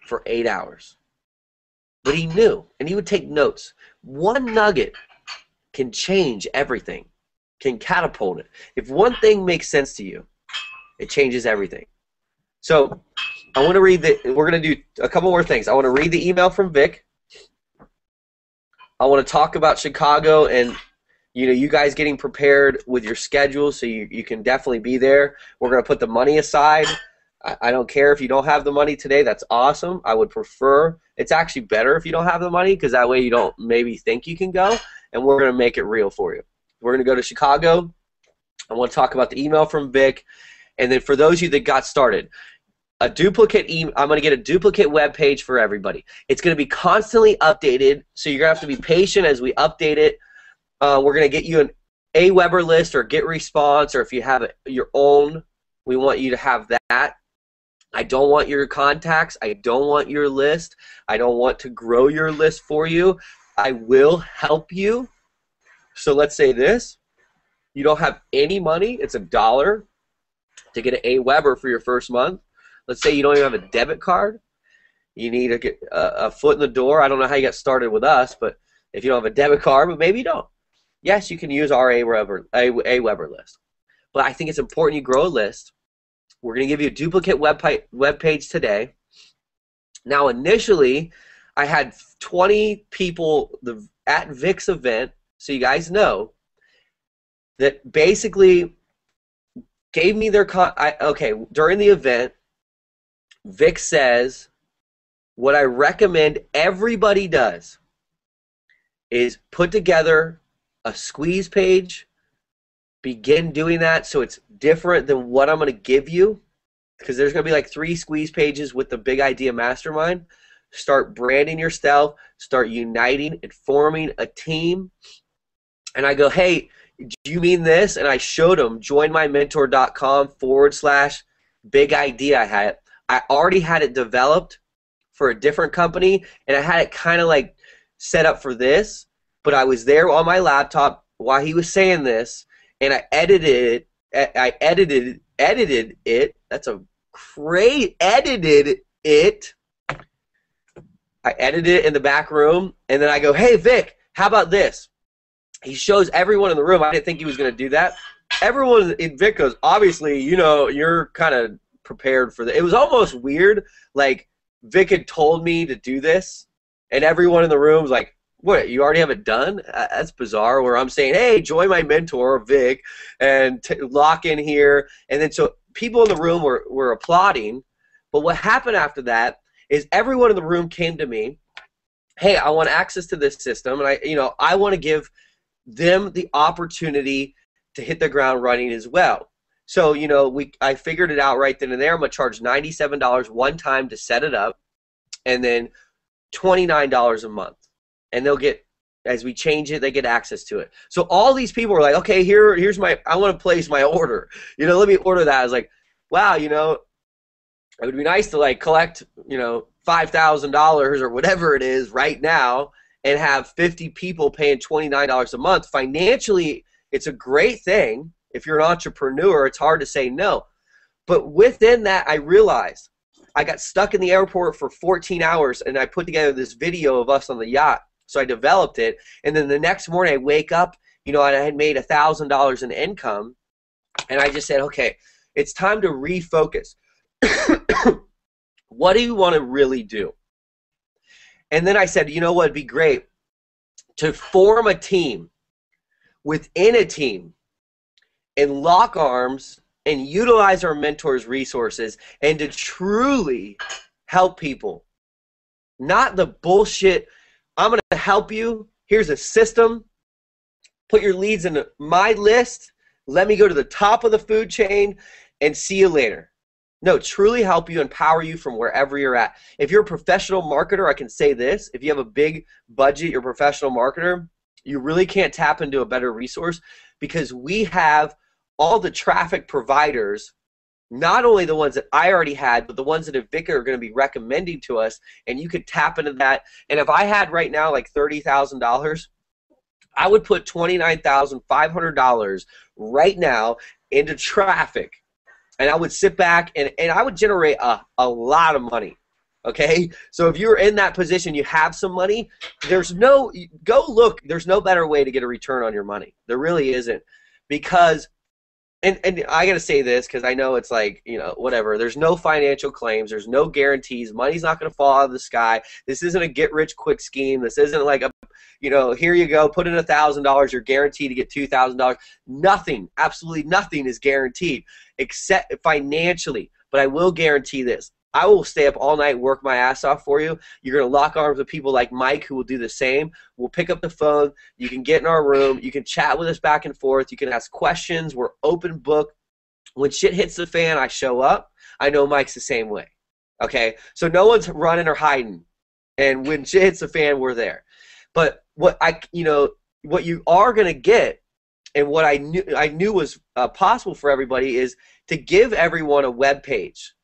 for 8 hours. But he knew, and he would take notes. One nugget can change everything, can catapult it. If one thing makes sense to you, it changes everything. So I want to read we're going to do a couple more things. I want to read the email from Vic. I want to talk about Chicago and you guys getting prepared with your schedule so you can definitely be there. We're going to put the money aside. I don't care if you don't have the money today. That's awesome. I would prefer. It's actually better if you don't have the money because that way you don't maybe think you can go, and we're going to make it real for you. We're going to go to Chicago. I want to talk about the email from Vic. And then for those of you that got started, I'm going to get a duplicate web page for everybody. It's going to be constantly updated, so you're going to have to be patient as we update it. We're going to get you an Aweber list or GetResponse, or if you have your own, we want you to have that. I don't want your contacts. I don't want your list. I don't want to grow your list for you. I will help you. So let's say this. You don't have any money. It's $1 to get an Aweber for your first month. Let's say you don't even have a debit card. You need to get a foot in the door. I don't know how you got started with us, but if you don't have a debit card, but maybe you don't. Yes, you can use our Aweber list. But I think it's important you grow a list. We're going to give you a duplicate web page today. Now, initially, I had 20 people at Vic's event, so you guys know, that basically gave me their during the event, Vic says, what I recommend everybody does is put together a squeeze page, begin doing that so it's different than what I'm going to give you, because there's going to be like 3 squeeze pages with the Big Idea Mastermind. Start branding yourself, start uniting and forming a team. And I go, hey, do you mean this? And I showed him joinmymentor.com/big idea I had. I already had it developed for a different company, and I had it kind of like set up for this, but I was there on my laptop while he was saying this, and I edited it. I edited it. That's a great edited it. I edited it in the back room, and then I go, hey, Vic, how about this? He shows everyone in the room. I didn't think he was going to do that. Everyone in Vic goes, obviously, you know, you're kind of prepared for that. It was almost weird. Like, Vic had told me to do this, and everyone in the room was like, what, you already have it done? That's bizarre, where I'm saying, hey, join my mentor, Vic, and lock in here. And then so people in the room were applauding. But what happened after that is everyone in the room came to me, hey, I want access to this system, and I want to give them the opportunity to hit the ground running as well. So, you know, I figured it out right then and there. I'm going to charge $97 one time to set it up, and then $29 a month. And they'll get, as we change it, they get access to it. So all these people were like, okay, here's I want to place my order. You know, let me order that. I was like, wow, you know, it would be nice to like collect, you know, $5,000 or whatever it is right now and have 50 people paying $29 a month. Financially, it's a great thing. If you're an entrepreneur, it's hard to say no. But within that, I realized I got stuck in the airport for 14 hours, and I put together this video of us on the yacht. So I developed it, and then the next morning I wake up, you know, and I had made $1,000 in income, and I just said, okay, it's time to refocus. What do you want to really do? And then I said, you know what, it'd be great to form a team within a team and lock arms and utilize our mentors' resources and to truly help people. Not the bullshit, I'm going to help you, here's a system, put your leads in my list, let me go to the top of the food chain, and see you later. No, truly help you, empower you from wherever you're at. If you're a professional marketer, I can say this, if you have a big budget, you're a professional marketer, you really can't tap into a better resource because we have all the traffic providers, not only the ones that I already had, but the ones that Vic are going to be recommending to us, and you could tap into that. And if I had right now like $30,000, I would put $29,500 right now into traffic, and I would sit back and I would generate a lot of money. Okay, so if you're in that position, you have some money, go look, there's no better way to get a return on your money. There really isn't, because and I got to say this because I know it's like, you know, whatever. There's no financial claims. There's no guarantees. Money's not going to fall out of the sky. This isn't a get-rich-quick scheme. This isn't like a, you know, here you go, put in $1,000. You're guaranteed to get $2,000. Nothing, absolutely nothing is guaranteed except financially. But I will guarantee this. I will stay up all night, work my ass off for you. You're going to lock arms with people like Mike who will do the same. We'll pick up the phone. You can get in our room. You can chat with us back and forth. You can ask questions. We're open book. When shit hits the fan, I show up. I know Mike's the same way. Okay? So no one's running or hiding. And when shit hits the fan, we're there. But what you are going to get, and what I knew was possible for everybody, is to give everyone a web page.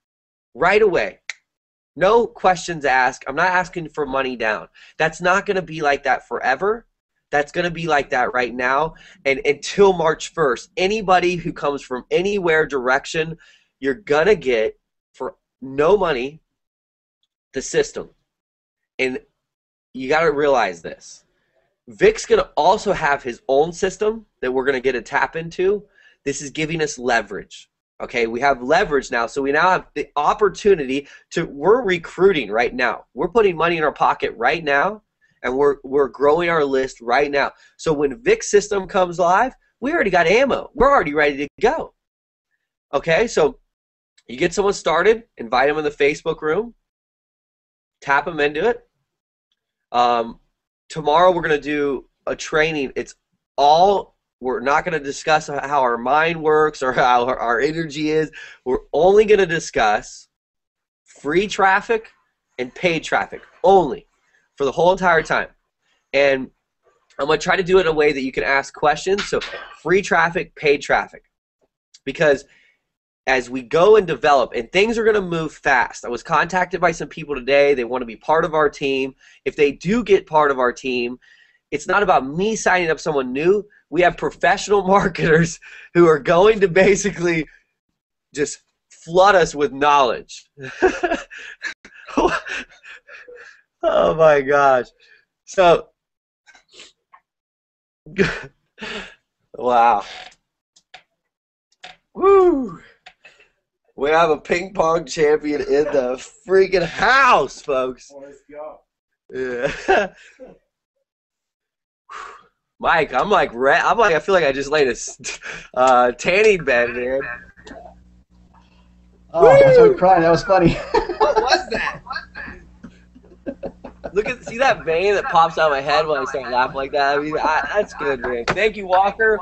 Right away. No questions asked. I'm not asking for money down. That's not going to be like that forever. That's going to be like that right now. And until March 1st, anybody who comes from anywhere direction, you're going to get, for no money, the system. And you got to realize this. Vic's going to also have his own system that we're going to get a tap into. This is giving us leverage. Okay, we have leverage now, so we now have the opportunity to, we're recruiting right now. We're putting money in our pocket right now, and we're growing our list right now. So when Vic's system comes live, we already got ammo. We're already ready to go. Okay, so you get someone started, invite them in the Facebook room, tap them into it. Tomorrow we're going to do a training. We're not going to discuss how our mind works or how our energy is. We're only going to discuss free traffic and paid traffic only for the whole entire time. And I'm going to try to do it in a way that you can ask questions. So free traffic, paid traffic. Because as we go and develop, and things are going to move fast. I was contacted by some people today. They want to be part of our team. If they do get part of our team, it's not about me signing up someone new. We have professional marketers who are going to basically just flood us with knowledge. Oh my gosh. So, wow. Woo. We have a ping pong champion in the freaking house, folks. Let's go. Yeah. Mike, I feel like I just laid a tanning bed, man. Oh, I started crying. That was funny. What was that? See that vein that pops out of my head when I start laughing like that? I mean, that's good, man. Thank you, Walker.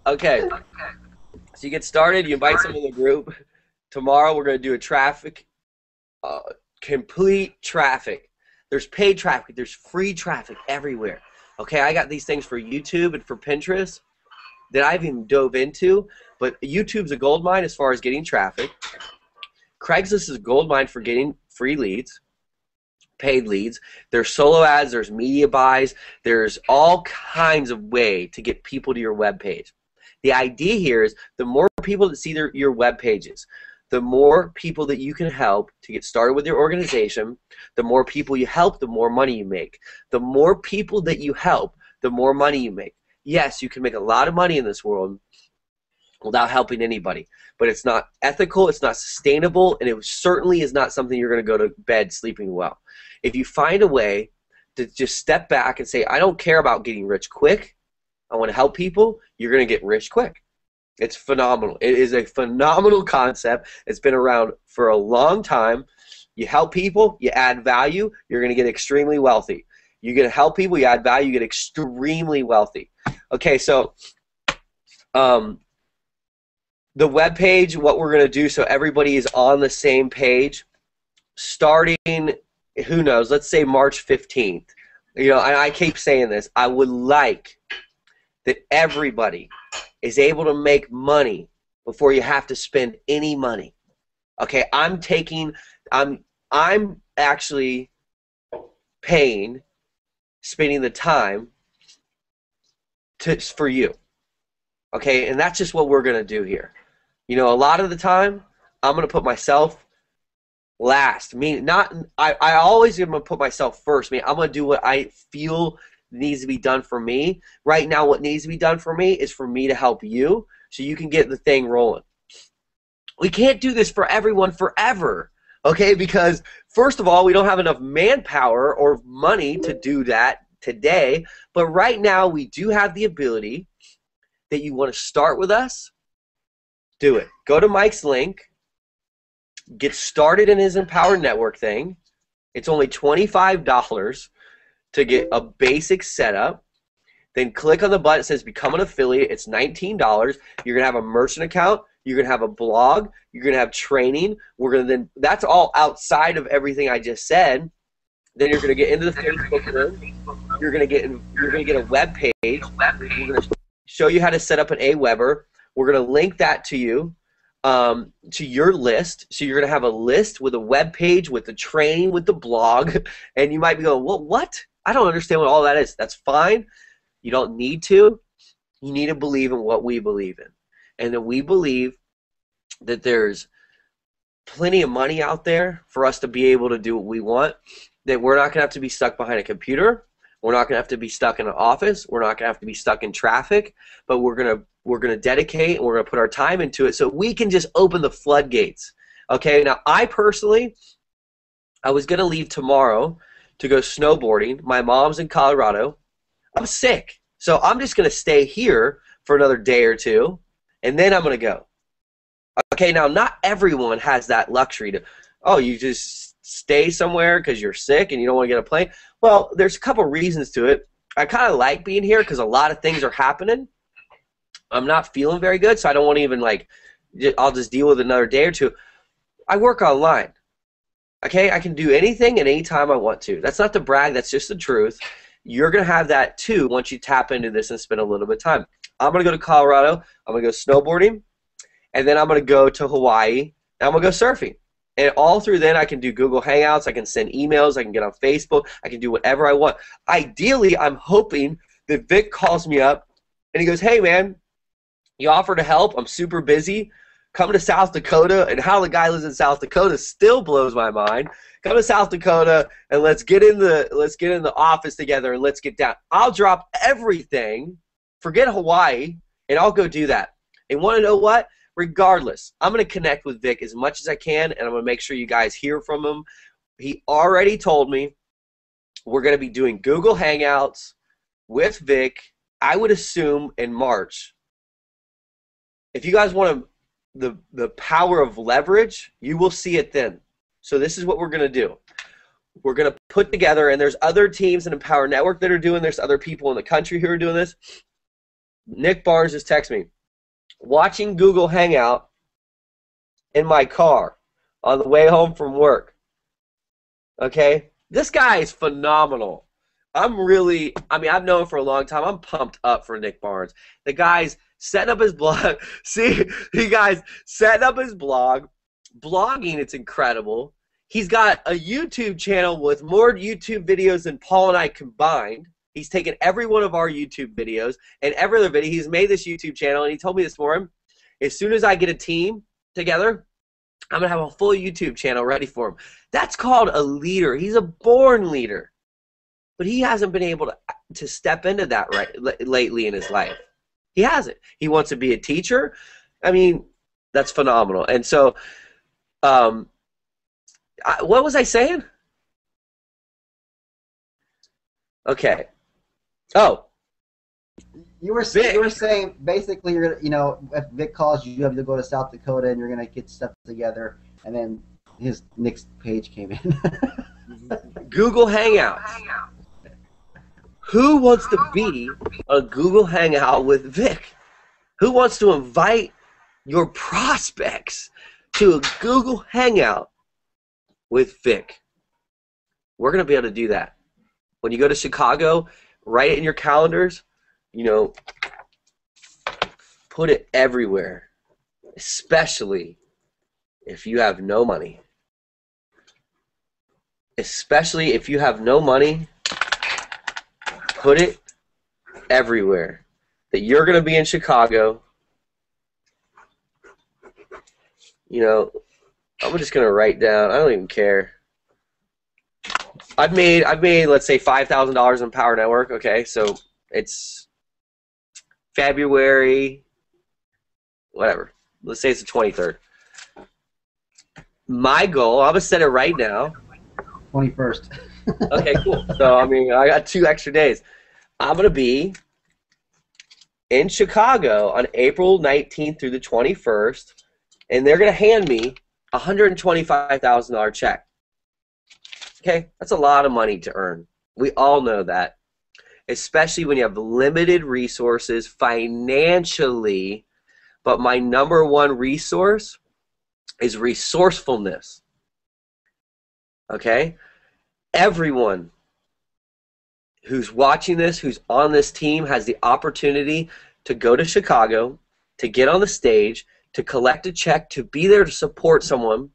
Okay. So you get started. You invite someone in the group. Tomorrow we're going to do a traffic, complete traffic. There's paid traffic. There's free traffic everywhere. Okay, I got these things for YouTube and for Pinterest that I've even dove into. But YouTube's a gold mine as far as getting traffic. Craigslist is a gold mine for getting free leads, paid leads. There's solo ads. There's media buys. There's all kinds of way to get people to your web page. The idea here is the more people that see your web pages, the more people that you can help to get started with your organization, the more people you help, the more money you make. The more people that you help, the more money you make. Yes, you can make a lot of money in this world without helping anybody, but it's not ethical, it's not sustainable, and it certainly is not something you're going to go to bed sleeping well. If you find a way to just step back and say, I don't care about getting rich quick, I want to help people, you're going to get rich quick. It's phenomenal. It is a phenomenal concept. It's been around for a long time. You help people, you add value, you're going to get extremely wealthy. You're going to help people, you add value, you get extremely wealthy. Okay, so the web page, what we're going to do so everybody is on the same page, starting, who knows, let's say March 15th. You know, and I keep saying this, I would like that everybody is able to make money before you have to spend any money. Okay, I'm actually spending the time for you. Okay, and that's just what we're going to do here. You know, a lot of the time, I'm going to put myself last. I always am going to put myself first. I'm going to do what I feel needs to be done for me. Right now, what needs to be done for me is for me to help you so you can get the thing rolling. We can't do this for everyone forever, okay? Because, first of all, we don't have enough manpower or money to do that today. But right now, we do have the ability that you want to start with us, do it. Go to Mike's link. Get started in his Empower Network thing. It's only $25 to get a basic setup. Then click on the button that says Become an Affiliate. It's $19. You're going to have a merchant account. You're going to have a blog. You're going to have training. That's all outside of everything I just said. Then you're going to get into the Facebook room. You're going to get a web page. We're going to show you how to set up an Aweber. We're going to link that to you, to your list. So you're going to have a list with a web page, with the training, with the blog. And you might be going, well, what? I don't understand what all that is. That's fine. You don't need to. You need to believe in what we believe in. And that we believe that there's plenty of money out there for us to be able to do what we want, that we're not going to have to be stuck behind a computer. We're not going to have to be stuck in an office. We're not going to have to be stuck in traffic. But we're going to dedicate and we're going to put our time into it so we can just open the floodgates. Okay, now I personally, I was going to leave tomorrow to go snowboarding. My mom's in Colorado. I'm sick. So I'm just going to stay here for another day or two, and then I'm going to go. Okay, now not everyone has that luxury to, oh, you just stay somewhere because you're sick and you don't want to get a plane. Well, there's a couple reasons to it. I kind of like being here because a lot of things are happening. I'm not feeling very good, so I don't want to even, I'll just deal with another day or two. I work online. Okay, I can do anything at any time I want to. That's not to brag, that's just the truth. You're going to have that too once you tap into this and spend a little bit of time. I'm going to go to Colorado. I'm going to go snowboarding. And then I'm going to go to Hawaii. And I'm going to go surfing. And all through then, I can do Google Hangouts. I can send emails. I can get on Facebook. I can do whatever I want. Ideally, I'm hoping that Vic calls me up and he goes, hey, man, you offer to help. I'm super busy. Come to South Dakota. And how the guy lives in South Dakota still blows my mind. Come to South Dakota and let's get in the office together and let's get down. I'll drop everything, forget Hawaii, and I'll go do that. And want to know what? Regardless, I'm going to connect with Vic as much as I can, and I'm going to make sure you guys hear from him. He already told me we're going to be doing Google Hangouts with Vic, I would assume, in March. If you guys want the power of leverage, you will see it then. So this is what we're going to do. We're going to put together, and there's other teams in Empower Network that are doing this, other people in the country who are doing this. Nick Barnes just texted me. Watching Google Hangout in my car on the way home from work. Okay? This guy is phenomenal. I've known him for a long time. I'm pumped up for Nick Barnes. The guy's setting up his blog. See, you guys, setting up his blog. Blogging, it's incredible. He's got a YouTube channel with more YouTube videos than Paul and I combined. He's taken every one of our YouTube videos and every other video. He's made this YouTube channel, and he told me this morning, as soon as I get a team together, I'm going to have a full YouTube channel ready for him. That's called a leader. He's a born leader. But he hasn't been able to step into that lately in his life. He hasn't. He wants to be a teacher. I mean, that's phenomenal. And so, what was I saying? Okay. Oh, you were saying basically you're if Vic calls you have to go to South Dakota and you're gonna get stuff together, and then his next page came in. Google Hangouts. Who wants to be a Google Hangout with Vic? Who wants to invite your prospects to a Google Hangout with Vic? We're gonna be able to do that. When you go to Chicago, write it in your calendars, put it everywhere, especially if you have no money. Especially if you have no money, put it everywhere. That you're going to be in Chicago. I'm just going to write down, I don't even care. I've made let's say $5,000 in Power Network. Okay, so it's February, whatever. Let's say it's the 23rd. My goal, I'm gonna set it right now. 21st. Okay, cool. So I got 2 extra days. I'm gonna be in Chicago on April 19th through the 21st, and they're gonna hand me a $125,000 check. Okay, that's a lot of money to earn. We all know that, especially when you have limited resources financially, but my number one resource is resourcefulness. Okay? Everyone who's watching this, who's on this team, has the opportunity to go to Chicago, to get on the stage, to collect a check, to be there to support someone,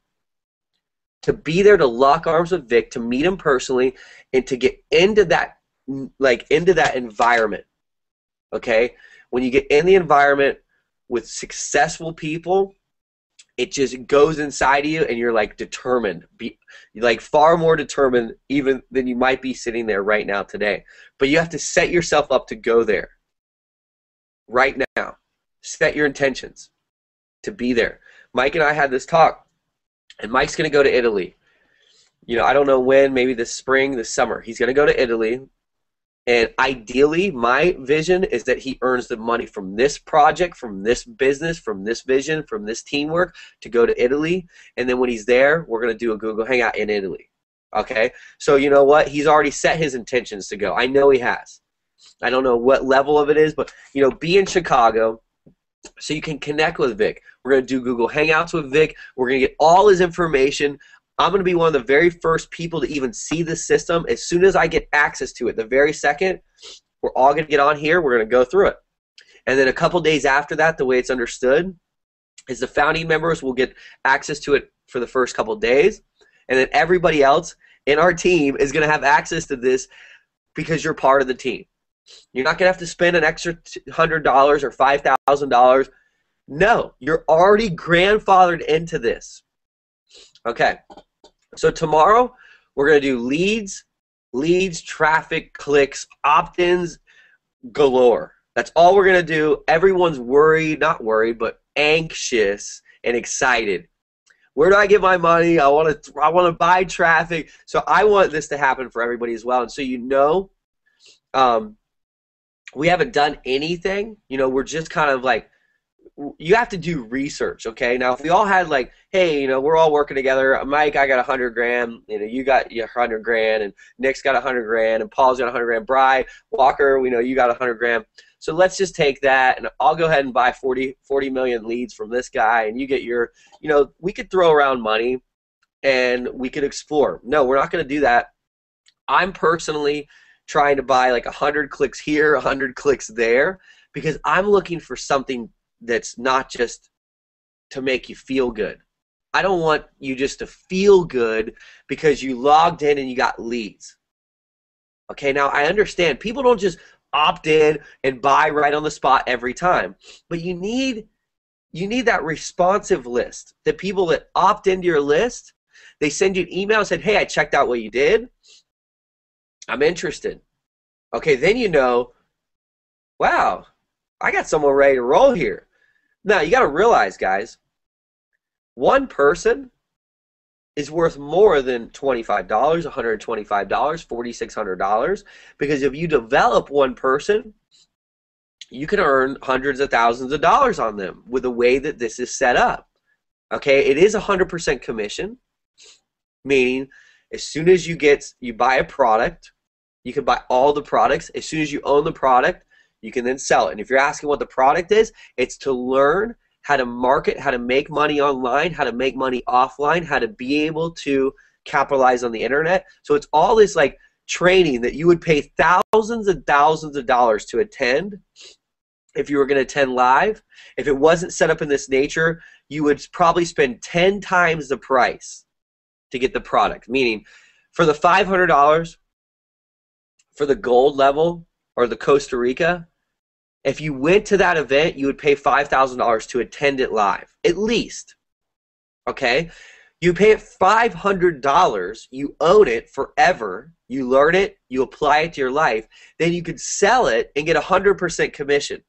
to be there to lock arms with Vic, to meet him personally, and to get into that, into that environment. Okay? When you get in the environment with successful people, it just goes inside of you, and you're determined. You're far more determined even than you might be sitting there right now today. But you have to set yourself up to go there. Right now. Set your intentions to be there. Mike and I had this talk. And Mike's going to go to Italy. I don't know when, maybe this spring, this summer. He's going to go to Italy. And ideally, my vision is that he earns the money from this project, from this business, from this vision, from this teamwork to go to Italy. And then when he's there, we're going to do a Google Hangout in Italy. Okay? So you know what? He's already set his intentions to go. I know he has. I don't know what level of it is, but, be in Chicago so you can connect with Vic. We're going to do Google Hangouts with Vic. We're going to get all his information. I'm going to be one of the very first people to even see this system. As soon as I get access to it, the very second, we're all going to get on here. We're going to go through it. And then a couple days after that, the way it's understood is the founding members will get access to it for the first couple days. And then everybody else in our team is going to have access to this because you're part of the team. You're not going to have to spend an extra $100 or $5,000. No, you're already grandfathered into this. Okay, so tomorrow we're going to do leads, traffic, clicks, opt-ins galore. That's all we're going to do. Everyone's worried, not worried, but anxious and excited. Where do I get my money? I want to buy traffic. So I want this to happen for everybody as well. And so we haven't done anything. We're just kind of like, you have to do research, okay? Now, if we all had like, hey, we're all working together. Mike, I got $100 grand. You got your $100 grand, and Nick's got $100 grand, and Paul's got $100 grand. Bri, Walker, we know you got $100 grand. So let's just take that, and I'll go ahead and buy 40 million leads from this guy, and you get your, we could throw around money, and we could explore. No, we're not going to do that. I'm personally trying to buy like 100 clicks here, 100 clicks there, because I'm looking for something that's not just to make you feel good. I don't want you just to feel good because you logged in and you got leads. Okay, now I understand people don't just opt in and buy right on the spot every time, but you need that responsive list. The people that opt into your list, they send you an email and said, hey, I checked out what you did. I'm interested. Okay, then wow, I got someone ready to roll here. Now, you got to realize, guys, one person is worth more than $25, $125, $4,600, because if you develop one person, you can earn hundreds of thousands of dollars on them with the way that this is set up. Okay, it is 100% commission, meaning as soon as you buy a product, you can buy all the products. As soon as you own the product, you can then sell it. And if you're asking what the product is, it's to learn how to market, how to make money online, how to make money offline, how to be able to capitalize on the internet. So it's all this like training that you would pay thousands and thousands of dollars to attend if you were going to attend live. If it wasn't set up in this nature, you would probably spend 10 times the price to get the product. Meaning, for the $500 for the gold level, or the Costa Rica, if you went to that event, you would pay $5,000 to attend it live, at least. Okay? You pay it $500, you own it forever, you learn it, you apply it to your life, then you could sell it and get 100% commission.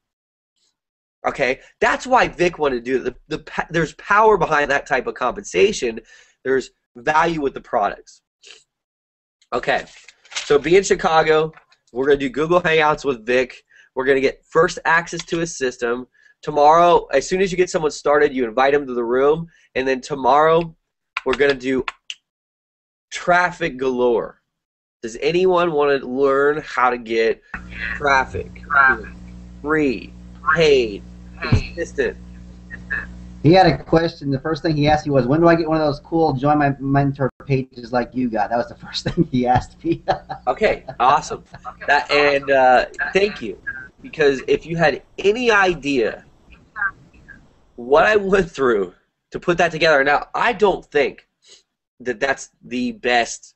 Okay? That's why Vic wanted to do it. There's power behind that type of compensation. There's value with the products. Okay, so be in Chicago. We're going to do Google Hangouts with Vic. We're going to get first access to his system. Tomorrow, as soon as you get someone started, you invite them to the room. And then tomorrow, we're going to do traffic galore. Does anyone want to learn how to get traffic? Free, paid, consistent. He had a question. The first thing he asked me was, when do I get one of those cool Join My Mentor pages like you got? That was the first thing he asked me. Okay, awesome. Thank you. Because if you had any idea what I went through to put that together, now I don't think that that's the best.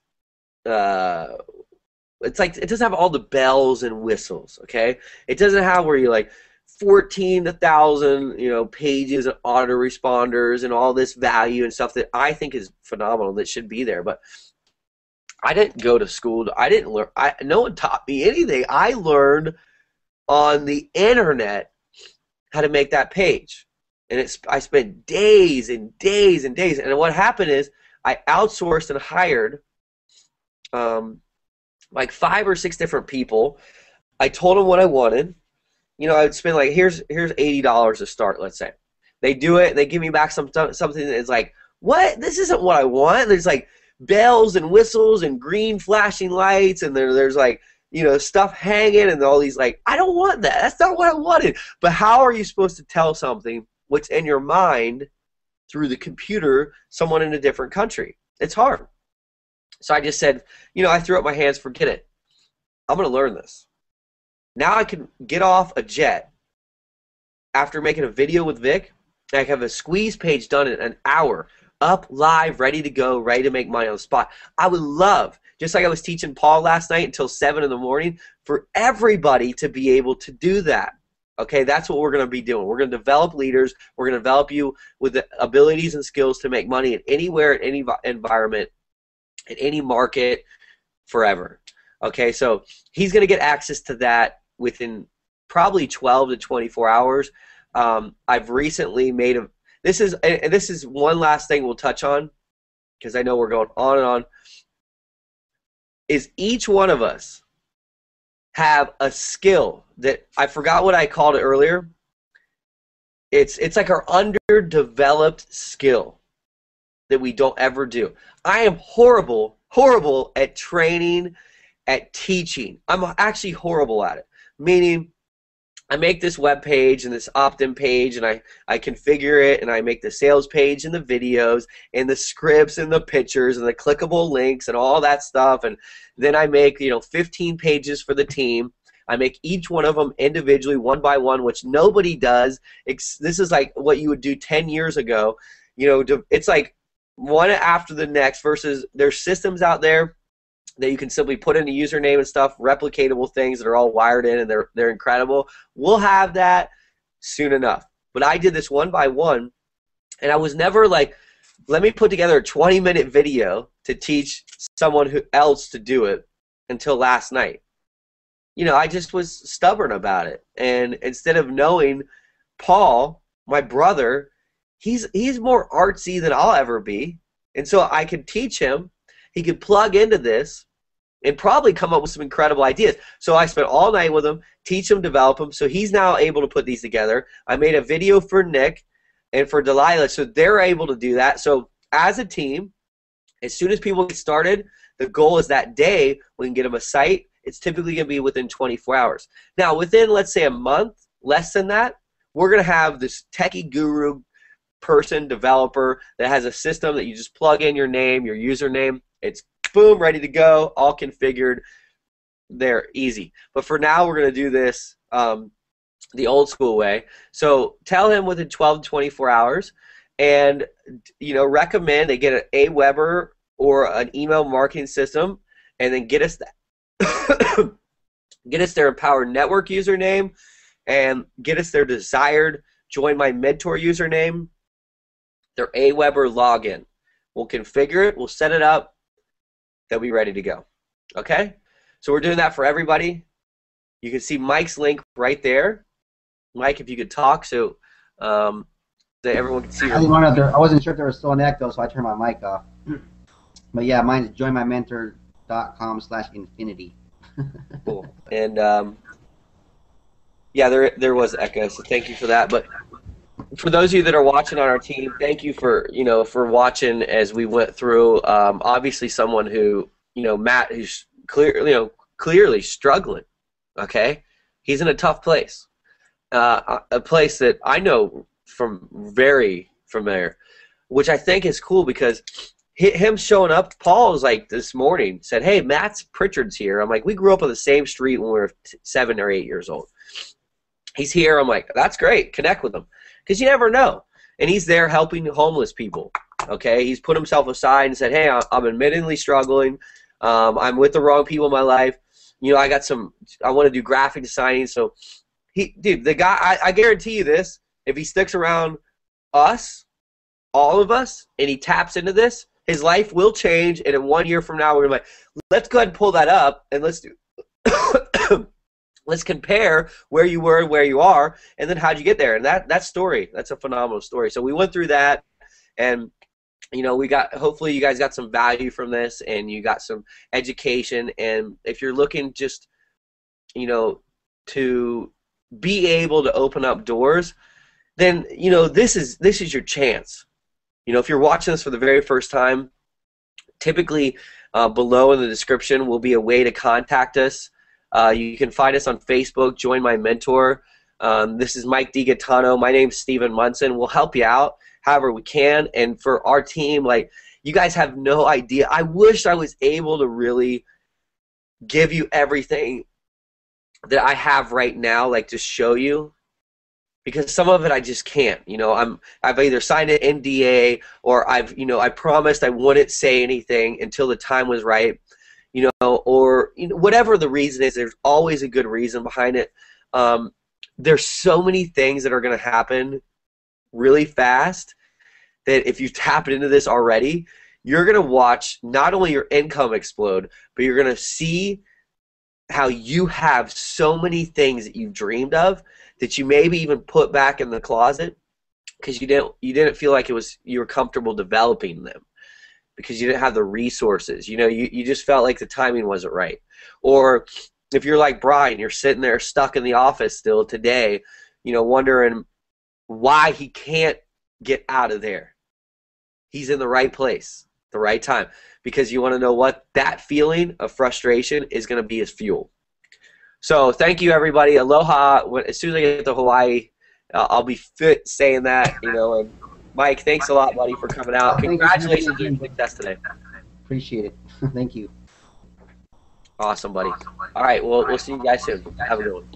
It's like it doesn't have all the bells and whistles. Okay, it doesn't have where you like 14,000 pages and autoresponders and all this value and stuff that I think is phenomenal that should be there. But I didn't go to school. I didn't learn. No one taught me anything. I learned on the internet how to make that page, and I spent days and days and days. And what happened is I outsourced and hired like 5 or 6 different people. I told them what I wanted. I would spend like, here's $80 to start, let's say. They do it, and they give me back something that's like, what? This isn't what I want. There's like bells and whistles and green flashing lights, and there's like, stuff hanging and all these like, I don't want that. That's not what I wanted. But how are you supposed to tell something what's in your mind through the computer, someone in a different country? It's hard. So I just said, I threw up my hands, forget it. I'm going to learn this. Now I can get off a jet after making a video with Vic. I have a squeeze page done in an hour, up, live, ready to go, ready to make money on the spot. I would love, just like I was teaching Paul last night until 7 in the morning, for everybody to be able to do that. Okay, that's what we're going to be doing. We're going to develop leaders. We're going to develop you with the abilities and skills to make money anywhere, in any environment, in any market, forever. Okay, so he's going to get access to that within probably 12 to 24 hours. I've recently made this is one last thing we'll touch on, because I know we're going on and on, is each one of us have a skill that I forgot what I called it earlier. It's like our underdeveloped skill that we don't ever do. I am horrible at training, at teaching. I'm actually horrible at it. Meaning, I make this web page and this opt-in page, and I configure it, and I make the sales page and the videos and the scripts and the pictures and the clickable links and all that stuff, and then I make 15 pages for the team. I make each one of them individually, one by one, which nobody does. This is like what you would do 10 years ago. It's like one after the next, versus there's systems out there that you can simply put in a username and stuff, replicatable things that are all wired in, and they're incredible. We'll have that soon enough. But I did this one by one, and I was never like, let me put together a 20-minute video to teach someone else to do it until last night. I just was stubborn about it. And instead of knowing Paul, my brother, he's more artsy than I'll ever be. And so I could teach him. He could plug into this and probably come up with some incredible ideas. So I spent all night with him, teach him, develop him. So he's now able to put these together. I made a video for Nick and for Delilah, so they're able to do that. So as a team, as soon as people get started, the goal is that day we can get them a site. It's typically going to be within 24 hours. Now, within, let's say, a month, less than that, we're going to have this techie guru person, developer, that has a system that you just plug in your name, your username. It's boom, ready to go, all configured. They're easy. But for now, we're going to do this the old school way. So tell him within 12 to 24 hours, and recommend they get an Aweber or an email marketing system, and then get us that. Get us their Empower Network username, and get us their desired Join My Mentor username, their Aweber login. We'll configure it. We'll set it up. They'll be ready to go. Okay? So we're doing that for everybody. You can see Mike's link right there. Mike, if you could talk so that everyone can see. I wasn't sure if there was still an echo, so I turned my mic off. But yeah, mine is joinmymentor.com/infinity. Cool. And yeah, there was echo, so thank you for that. But for those of you that are watching on our team, thank you for for watching as we went through. Obviously, someone who Matt, who's clearly struggling. Okay, he's in a tough place, a place that I know from very familiar, which I think is cool because him showing up. Paul was like this morning said, "Hey, Matt's Pritchard's here." I'm like, we grew up on the same street when we were 7 or 8 years old. He's here. I'm like, that's great. Connect with him. Because you never know. And he's there helping homeless people. Okay? He's put himself aside and said, hey, I'm admittedly struggling. I'm with the wrong people in my life. I want to do graphic designing. So, the guy, I guarantee you this, if he sticks around us, all of us, and he taps into this, his life will change. And in 1 year from now, we're going to be like, let's go ahead and pull that up and let's do let's compare where you were and where you are, and then how'd you get there. And that story, that's a phenomenal story. So we went through that, and hopefully you guys got some value from this, and you got some education. And if you're looking just, to be able to open up doors, then this is your chance. If you're watching this for the very first time, typically below in the description will be a way to contact us. You can find us on Facebook, Join My Mentor. This is Mike DiGaetano. My name's Steven Munson. We'll help you out however we can. And for our team, like, you guys have no idea. I wish I was able to really give you everything that I have right now, like, to show you, because some of it I just can't. You know, I've either signed an NDA or I promised I wouldn't say anything until the time was right, you know, or whatever the reason is. There's always a good reason behind it. There's so many things that are going to happen really fast that if you tap into this already, you're going to watch not only your income explode, but you're going to see how you have so many things that you've dreamed of that you maybe even put back in the closet because you didn't feel like you were comfortable developing them because you didn't have the resources. You know, you just felt like the timing wasn't right. Or if you're like Brian, you're sitting there stuck in the office still today, you know, wondering why he can't get out of there. He's in the right place, the right time, because you want to know what that feeling of frustration is going to be as fuel. So thank you, everybody. Aloha. As soon as I get to Hawaii, I'll be fit saying that, you know. And Mike, thanks a lot, buddy, for coming out. Congratulations on your success today. Appreciate it. Thank you. Awesome, buddy. All right, well, we'll see you guys soon. Have a good one.